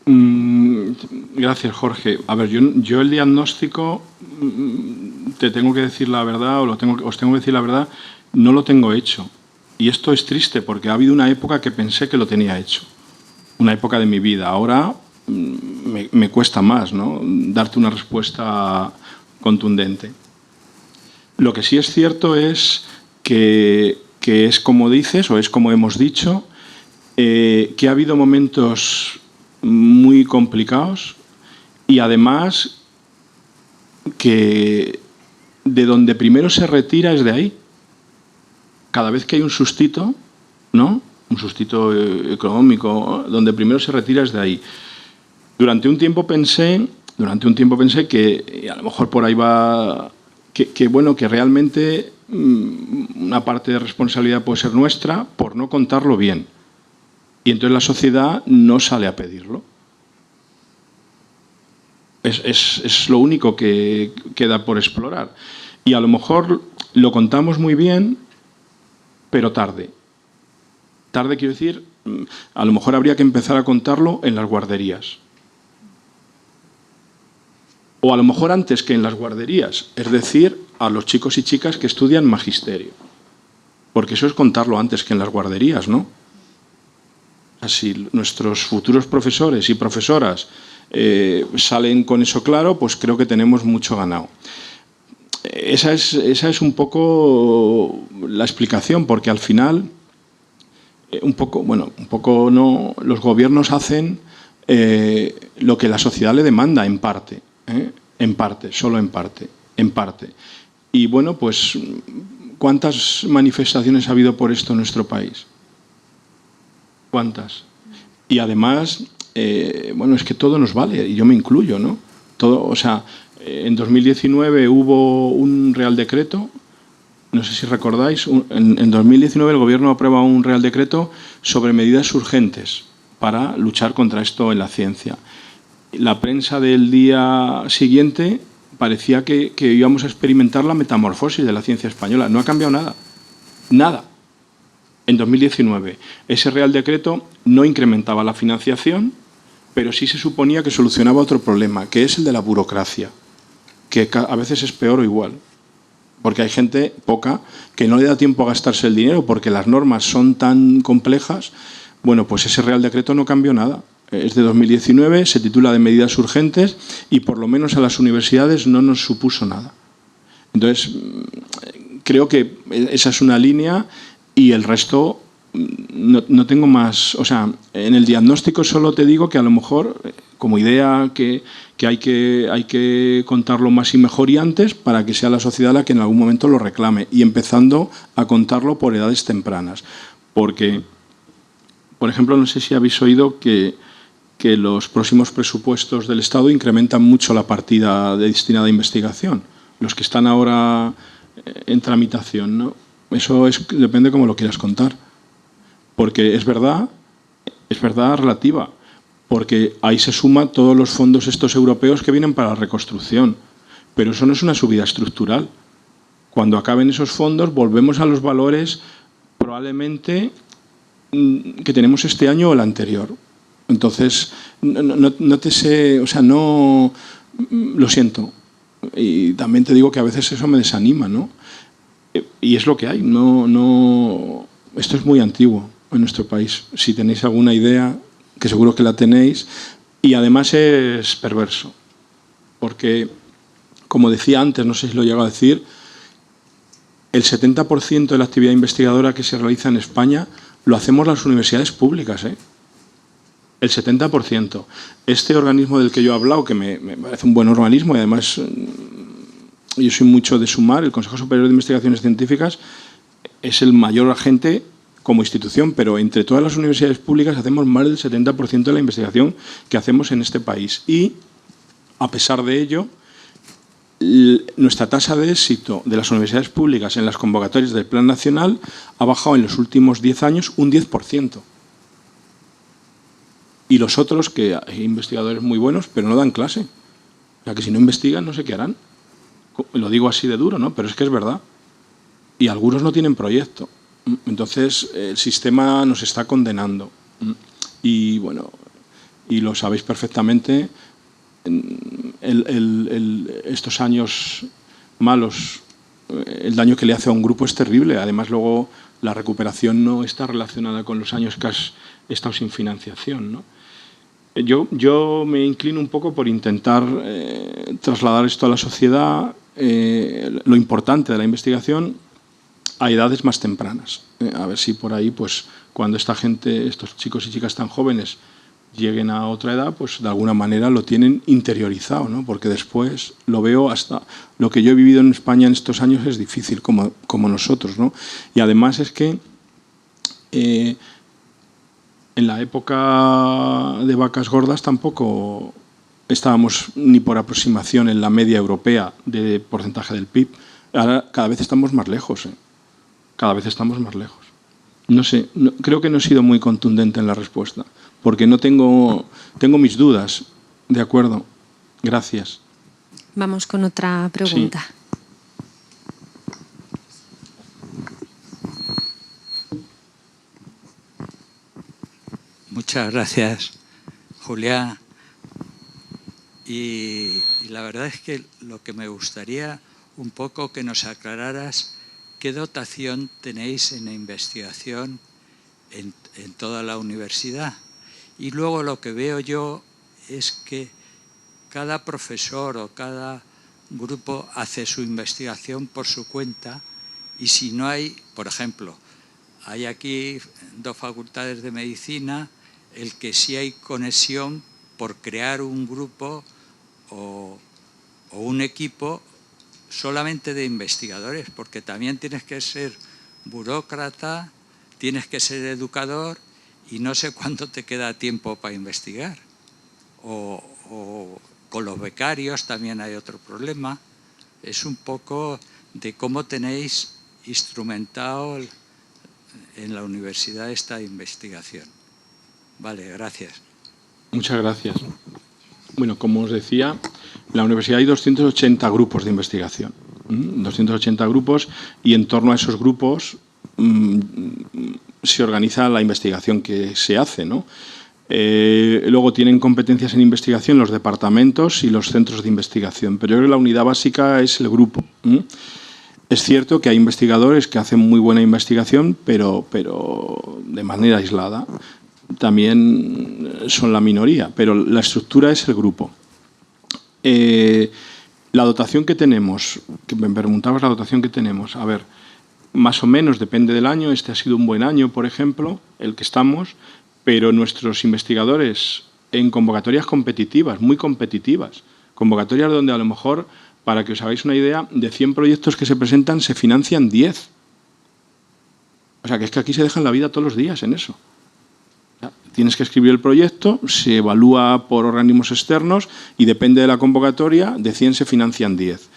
Gracias, Jorge. A ver, yo el diagnóstico, te tengo que decir la verdad, os tengo que decir la verdad, no lo tengo hecho. Y esto es triste porque ha habido una época que pensé que lo tenía hecho. Una época de mi vida. Ahora me cuesta más, ¿no?, darte una respuesta contundente. Lo que sí es cierto es que es como dices, o es como hemos dicho, que ha habido momentos muy complicados y además que de donde primero se retira es de ahí. Cada vez que hay un sustito, ¿no?, un sustito económico, donde primero se retira es de ahí. Durante un tiempo pensé que a lo mejor por ahí va, bueno, que realmente una parte de responsabilidad puede ser nuestra por no contarlo bien. Y entonces la sociedad no sale a pedirlo. Es lo único que queda por explorar. Y a lo mejor lo contamos muy bien, pero tarde. Tarde quiero decir, a lo mejor habría que empezar a contarlo en las guarderías. O a lo mejor antes que en las guarderías, es decir, a los chicos y chicas que estudian magisterio. Porque eso es contarlo antes que en las guarderías, ¿no? Así nuestros futuros profesores y profesoras salen con eso claro, pues creo que tenemos mucho ganado. Esa es un poco la explicación, porque al final, los gobiernos hacen lo que la sociedad le demanda en parte, solo en parte. Y bueno, pues, ¿cuántas manifestaciones ha habido por esto en nuestro país? ¿Cuántas? Y además, es que todo nos vale, y yo me incluyo, ¿no? Todo, o sea, en 2019 hubo un Real Decreto, no sé si recordáis, en 2019 el Gobierno aprueba un Real Decreto sobre medidas urgentes para luchar contra esto en la ciencia. La prensa del día siguiente parecía que íbamos a experimentar la metamorfosis de la ciencia española. No ha cambiado nada. Nada. En 2019. Ese Real Decreto no incrementaba la financiación, pero sí se suponía que solucionaba otro problema, que es el de la burocracia, que a veces es peor o igual. Porque hay gente poca que no le da tiempo a gastarse el dinero porque las normas son tan complejas. Bueno, pues ese Real Decreto no cambió nada. Es de 2019, se titula de medidas urgentes y por lo menos a las universidades no nos supuso nada. Entonces, creo que esa es una línea y el resto no tengo más. O sea, en el diagnóstico solo te digo que a lo mejor como idea que hay que contarlo más y mejor y antes para que sea la sociedad la que en algún momento lo reclame, y empezando a contarlo por edades tempranas. Porque, por ejemplo, no sé si habéis oído que los próximos presupuestos del Estado incrementan mucho la partida destinada a investigación, los que están ahora en tramitación, ¿no? Eso depende cómo lo quieras contar. Porque es verdad relativa, porque ahí se suman todos los fondos estos europeos que vienen para la reconstrucción. Pero eso no es una subida estructural. Cuando acaben esos fondos volvemos a los valores probablemente que tenemos este año o el anterior. Entonces, no te sé, o sea, no, lo siento. Y también te digo que a veces eso me desanima, ¿no? Y es lo que hay. Esto es muy antiguo en nuestro país. Si tenéis alguna idea, que seguro que la tenéis, y además es perverso. Porque, como decía antes, no sé si lo llego a decir, el 70% de la actividad investigadora que se realiza en España lo hacemos las universidades públicas, ¿eh? El 70%. Este organismo del que yo he hablado, que me parece un buen organismo, y además yo soy mucho de sumar, el Consejo Superior de Investigaciones Científicas es el mayor agente como institución, pero entre todas las universidades públicas hacemos más del 70% de la investigación que hacemos en este país. Y, a pesar de ello, nuestra tasa de éxito de las universidades públicas en las convocatorias del Plan Nacional ha bajado en los últimos 10 años un 10%. Y los otros, que hay investigadores muy buenos, pero no dan clase. O sea, que si no investigan, no sé qué harán. Lo digo así de duro, ¿no? Pero es que es verdad. Y algunos no tienen proyecto. Entonces, el sistema nos está condenando. Y, bueno, y lo sabéis perfectamente, estos años malos, el daño que le hace a un grupo es terrible. Además, luego, la recuperación no está relacionada con los años que has estado sin financiación, ¿no? Yo me inclino un poco por intentar trasladar esto a la sociedad, lo importante de la investigación, a edades más tempranas. A ver si por ahí, pues, cuando esta gente, estos chicos y chicas tan jóvenes lleguen a otra edad, pues de alguna manera lo tienen interiorizado, ¿no? Porque después lo veo hasta... Lo que yo he vivido en España en estos años es difícil, como nosotros, ¿no? Y además es que en la época de vacas gordas tampoco estábamos ni por aproximación en la media europea de porcentaje del PIB. Ahora cada vez estamos más lejos, ¿eh? Cada vez estamos más lejos. No sé, creo que no he sido muy contundente en la respuesta, porque tengo mis dudas. De acuerdo. Gracias. Vamos con otra pregunta. Sí. Muchas gracias, Julián. Y la verdad es que lo que me gustaría un poco que nos aclararas, ¿qué dotación tenéis en la investigación en toda la universidad? Y luego lo que veo yo es que cada profesor o cada grupo hace su investigación por su cuenta, y si no hay, por ejemplo, hay aquí 2 facultades de medicina, el que sí hay conexión por crear un grupo o un equipo solamente de investigadores, porque también tienes que ser burócrata, tienes que ser educador y no sé cuánto te queda tiempo para investigar. O con los becarios también hay otro problema. Es un poco de cómo tenéis instrumentado en la universidad esta investigación. Vale, gracias. Muchas gracias. Bueno, como os decía, en la universidad hay 280 grupos de investigación. 280 grupos, y en torno a esos grupos se organiza la investigación que se hace, ¿no? Luego tienen competencias en investigación los departamentos y los centros de investigación, pero yo creo que la unidad básica es el grupo. Es cierto que hay investigadores que hacen muy buena investigación, pero de manera aislada. También son la minoría, pero la estructura es el grupo. La dotación que tenemos, que me preguntabas la dotación que tenemos, a ver, más o menos depende del año. Este ha sido un buen año, por ejemplo, el que estamos, pero nuestros investigadores en convocatorias competitivas, muy competitivas. Convocatorias donde a lo mejor, para que os hagáis una idea, de 100 proyectos que se presentan se financian 10. O sea, que es que aquí se dejan la vida todos los días en eso. Tienes que escribir el proyecto, se evalúa por organismos externos y depende de la convocatoria, de 100 se financian 10.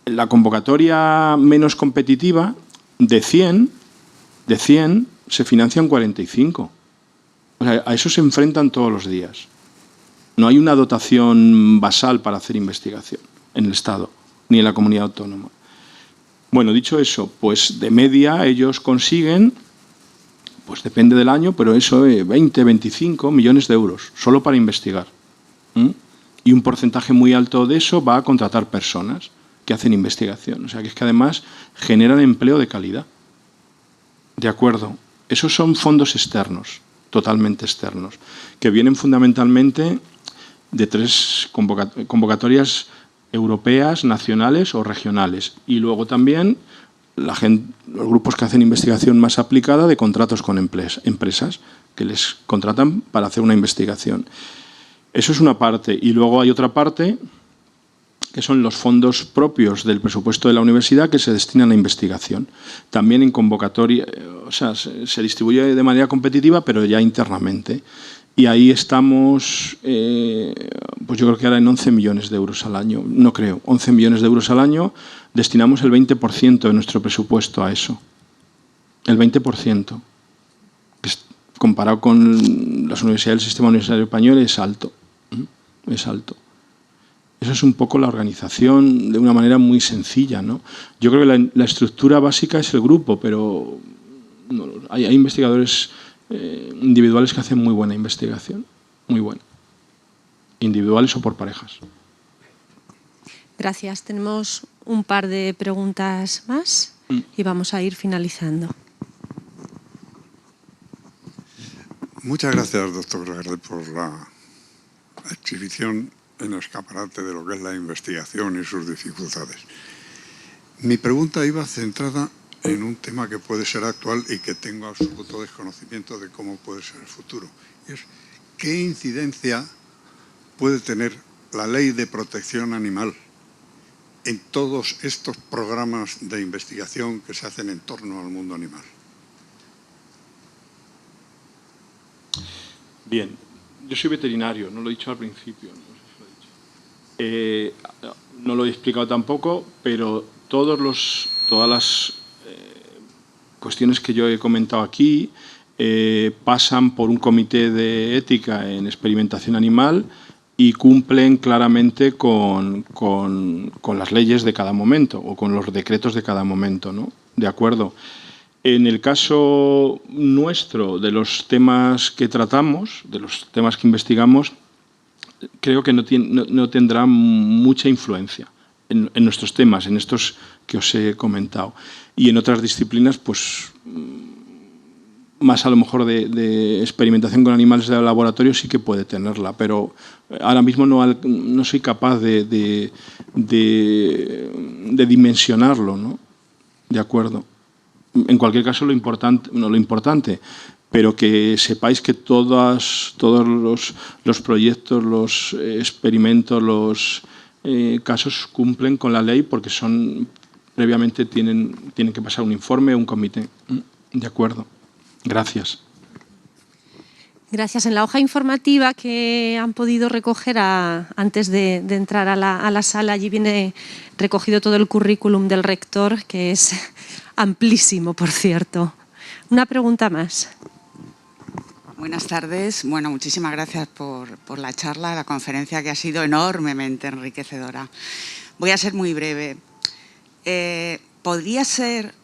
La convocatoria menos competitiva, de 100 se financian 45. O sea, a eso se enfrentan todos los días. No hay una dotación basal para hacer investigación en el Estado, ni en la comunidad autónoma. Bueno, dicho eso, pues de media ellos consiguen, pues depende del año, pero eso 20, 25 millones de euros, solo para investigar. Y un porcentaje muy alto de eso va a contratar personas que hacen investigación. O sea, que es que además generan empleo de calidad. De acuerdo. Esos son fondos externos, totalmente externos, que vienen fundamentalmente de 3 convocatorias europeas, nacionales o regionales. Y luego también los grupos que hacen investigación más aplicada de contratos con empresas que les contratan para hacer una investigación. Eso es una parte. Y luego hay otra parte que son los fondos propios del presupuesto de la universidad que se destinan a investigación. También en convocatoria, o sea, se distribuye de manera competitiva, pero ya internamente. Y ahí estamos, pues yo creo que ahora en 11 millones de euros al año. No creo, 11 millones de euros al año, destinamos el 20% de nuestro presupuesto a eso. El 20%. Comparado con las universidades del sistema universitario español es alto. Es alto. Eso es un poco la organización de una manera muy sencilla, ¿no? Yo creo que la estructura básica es el grupo, pero no, hay investigadores individuales que hacen muy buena investigación, muy buena. Individuales o por parejas. Gracias. Tenemos un par de preguntas más y vamos a ir finalizando. Muchas gracias, doctor Lagarde, por la exhibición en el escaparate de lo que es la investigación y sus dificultades. Mi pregunta iba centrada en un tema que puede ser actual y que tengo absoluto desconocimiento de cómo puede ser el futuro. Y es, ¿qué incidencia puede tener la ley de protección animal en todos estos programas de investigación que se hacen en torno al mundo animal? Bien, yo soy veterinario, no lo he dicho al principio, no lo he explicado tampoco, pero todas las cuestiones que yo he comentado aquí pasan por un comité de ética en experimentación animal y cumplen claramente con las leyes de cada momento o con los decretos de cada momento, ¿no? De acuerdo. En el caso nuestro, de los temas que tratamos, de los temas que investigamos, creo que no tendrá mucha influencia en nuestros temas, en estos que os he comentado. Y en otras disciplinas, pues más a lo mejor de experimentación con animales de laboratorio sí que puede tenerla, pero ahora mismo no soy capaz de dimensionarlo, ¿no? De acuerdo. En cualquier caso, lo importante, pero que sepáis que todos los proyectos, los experimentos, los casos cumplen con la ley porque previamente tienen que pasar un informe o un comité. De acuerdo. Gracias. Gracias. En la hoja informativa que han podido recoger antes de entrar a la sala, allí viene recogido todo el currículum del rector, que es amplísimo, por cierto. Una pregunta más. Buenas tardes. Bueno, muchísimas gracias por la charla, la conferencia, que ha sido enormemente enriquecedora. Voy a ser muy breve. ¿Podría ser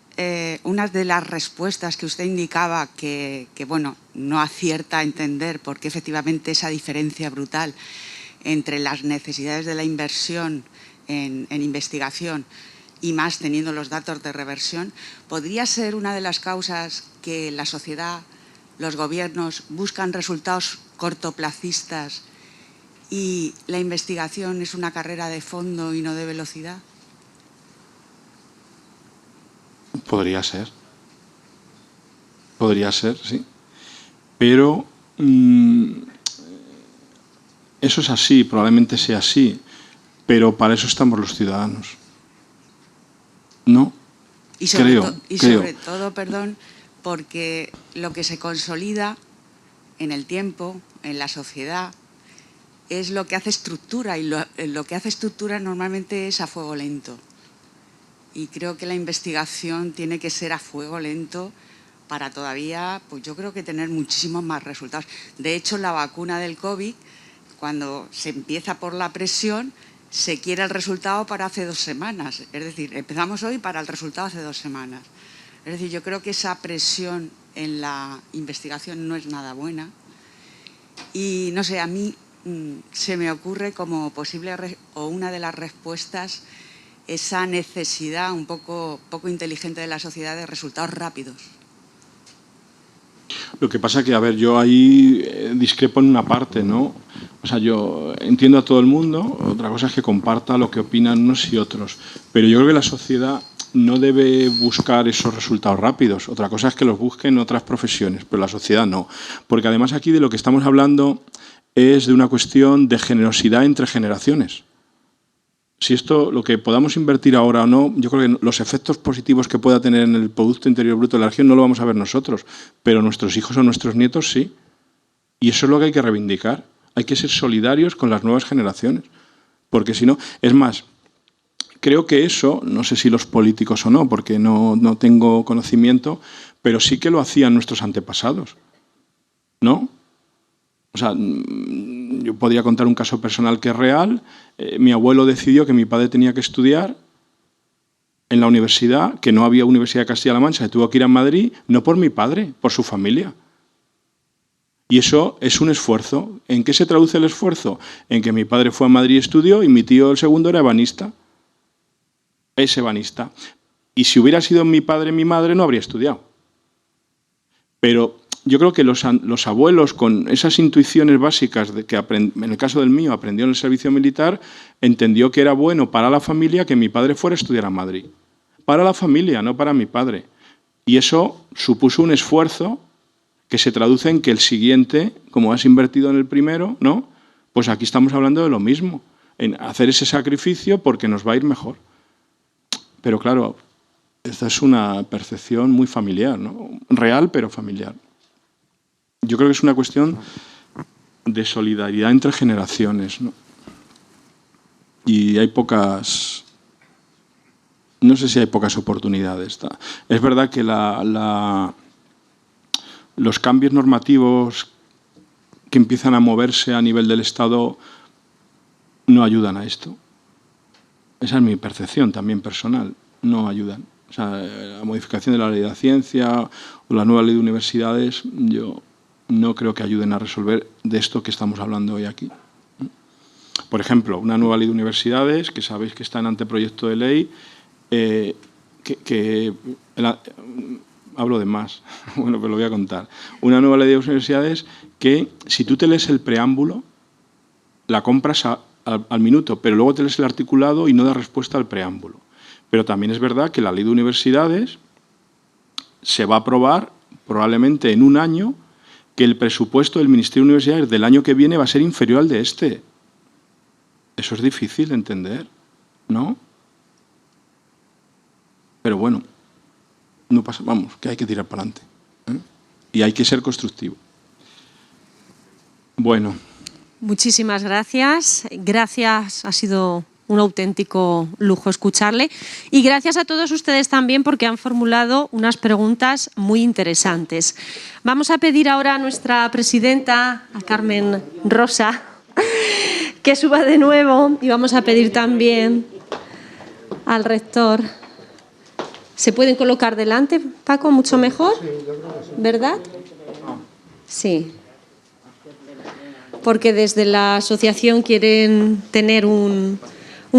una de las respuestas que usted indicaba que bueno, no acierta a entender por qué efectivamente esa diferencia brutal entre las necesidades de la inversión en investigación y más teniendo los datos de reversión, podría ser una de las causas que la sociedad, los gobiernos buscan resultados cortoplacistas y la investigación es una carrera de fondo y no de velocidad? Podría ser, sí. Pero Eso es así, probablemente sea así, pero para eso estamos los ciudadanos. ¿No? Y sobre creo. todo, perdón, porque lo que se consolida en el tiempo, en la sociedad, es lo que hace estructura, y lo que hace estructura normalmente es a fuego lento. Y creo que la investigación tiene que ser a fuego lento para todavía, pues yo creo que tener muchísimos más resultados. De hecho, la vacuna del COVID, cuando se empieza por la presión, se quiere el resultado para hace 2 semanas. Es decir, empezamos hoy para el resultado hace 2 semanas. Es decir, yo creo que esa presión en la investigación no es nada buena. Y no sé, a mí se me ocurre como posible o una de las respuestas esa necesidad un poco inteligente de la sociedad de resultados rápidos. Lo que pasa que, a ver, yo ahí discrepo en una parte, ¿no? O sea, yo entiendo a todo el mundo, otra cosa es que comparta lo que opinan unos y otros, pero yo creo que la sociedad no debe buscar esos resultados rápidos. Otra cosa es que los busquen otras profesiones, pero la sociedad no. Porque además aquí de lo que estamos hablando es de una cuestión de generosidad entre generaciones. Si esto, lo que podamos invertir ahora o no, yo creo que los efectos positivos que pueda tener en el Producto Interior Bruto de la región no lo vamos a ver nosotros, pero nuestros hijos o nuestros nietos sí. Y eso es lo que hay que reivindicar. Hay que ser solidarios con las nuevas generaciones. Porque si no, es más, creo que eso, no sé si los políticos o no, porque no tengo conocimiento, pero sí que lo hacían nuestros antepasados, ¿no? O sea, yo podría contar un caso personal que es real. Mi abuelo decidió que mi padre tenía que estudiar en la universidad, que no había Universidad de Castilla-La Mancha, que tuvo que ir a Madrid, no por mi padre, por su familia. Y eso es un esfuerzo. ¿En qué se traduce el esfuerzo? En que mi padre fue a Madrid y estudió y mi tío el segundo era ebanista. Es ebanista. Y si hubiera sido mi padre mi madre no habría estudiado. Pero yo creo que los abuelos, con esas intuiciones básicas de que en el caso del mío aprendió en el servicio militar, entendió que era bueno para la familia que mi padre fuera a estudiar a Madrid. Para la familia, no para mi padre. Y eso supuso un esfuerzo que se traduce en que el siguiente, como has invertido en el primero, ¿no? Pues aquí estamos hablando de lo mismo, en hacer ese sacrificio porque nos va a ir mejor. Pero claro, esta es una percepción muy familiar, ¿no? Real, pero familiar. Yo creo que es una cuestión de solidaridad entre generaciones, ¿no? Y hay pocas... No sé si hay pocas oportunidades. Es verdad que los cambios normativos que empiezan a moverse a nivel del Estado no ayudan a esto. Esa es mi percepción también personal. No ayudan. O sea, la modificación de la ley de la ciencia o la nueva ley de universidades, yo no creo que ayuden a resolver de esto que estamos hablando hoy aquí. Por ejemplo, una nueva ley de universidades, que sabéis que está en anteproyecto de ley, hablo de más, bueno, pero lo voy a contar. Una nueva ley de universidades que, si tú te lees el preámbulo, la compras al minuto, pero luego te lees el articulado y no da respuesta al preámbulo. Pero también es verdad que la ley de universidades se va a aprobar probablemente en un año, que el presupuesto del Ministerio de Universidades del año que viene va a ser inferior al de este. Eso es difícil de entender, ¿no? Pero bueno, no pasa, vamos, que hay que tirar para adelante, ¿eh? Y hay que ser constructivo. Bueno. Muchísimas gracias. Gracias, ha sido un auténtico lujo escucharle. Y gracias a todos ustedes también porque han formulado unas preguntas muy interesantes. Vamos a pedir ahora a nuestra presidenta, a Carmen Rosa, que suba de nuevo y vamos a pedir también al rector. ¿Se pueden colocar delante, Paco? Mucho mejor, ¿verdad? Sí. Porque desde la asociación quieren tener un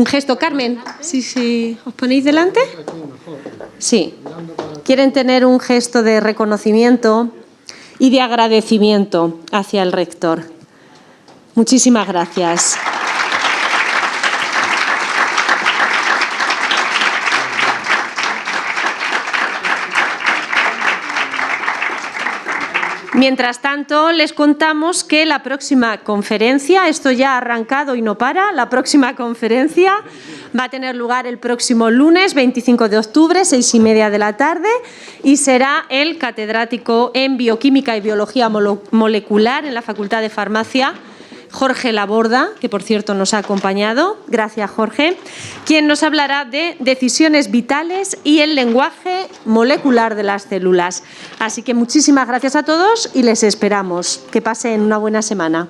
gesto. Carmen, sí, ¿os ponéis delante? Sí. Quieren tener un gesto de reconocimiento y de agradecimiento hacia el rector. Muchísimas gracias. Mientras tanto, les contamos que la próxima conferencia, esto ya ha arrancado y no para, la próxima conferencia va a tener lugar el próximo lunes 25 de octubre, 6:30 de la tarde, y será el catedrático en Bioquímica y Biología Molecular en la Facultad de Farmacia, Jorge Laborda, que por cierto nos ha acompañado, gracias Jorge, quien nos hablará de decisiones vitales y el lenguaje molecular de las células. Así que muchísimas gracias a todos y les esperamos. Que pasen una buena semana.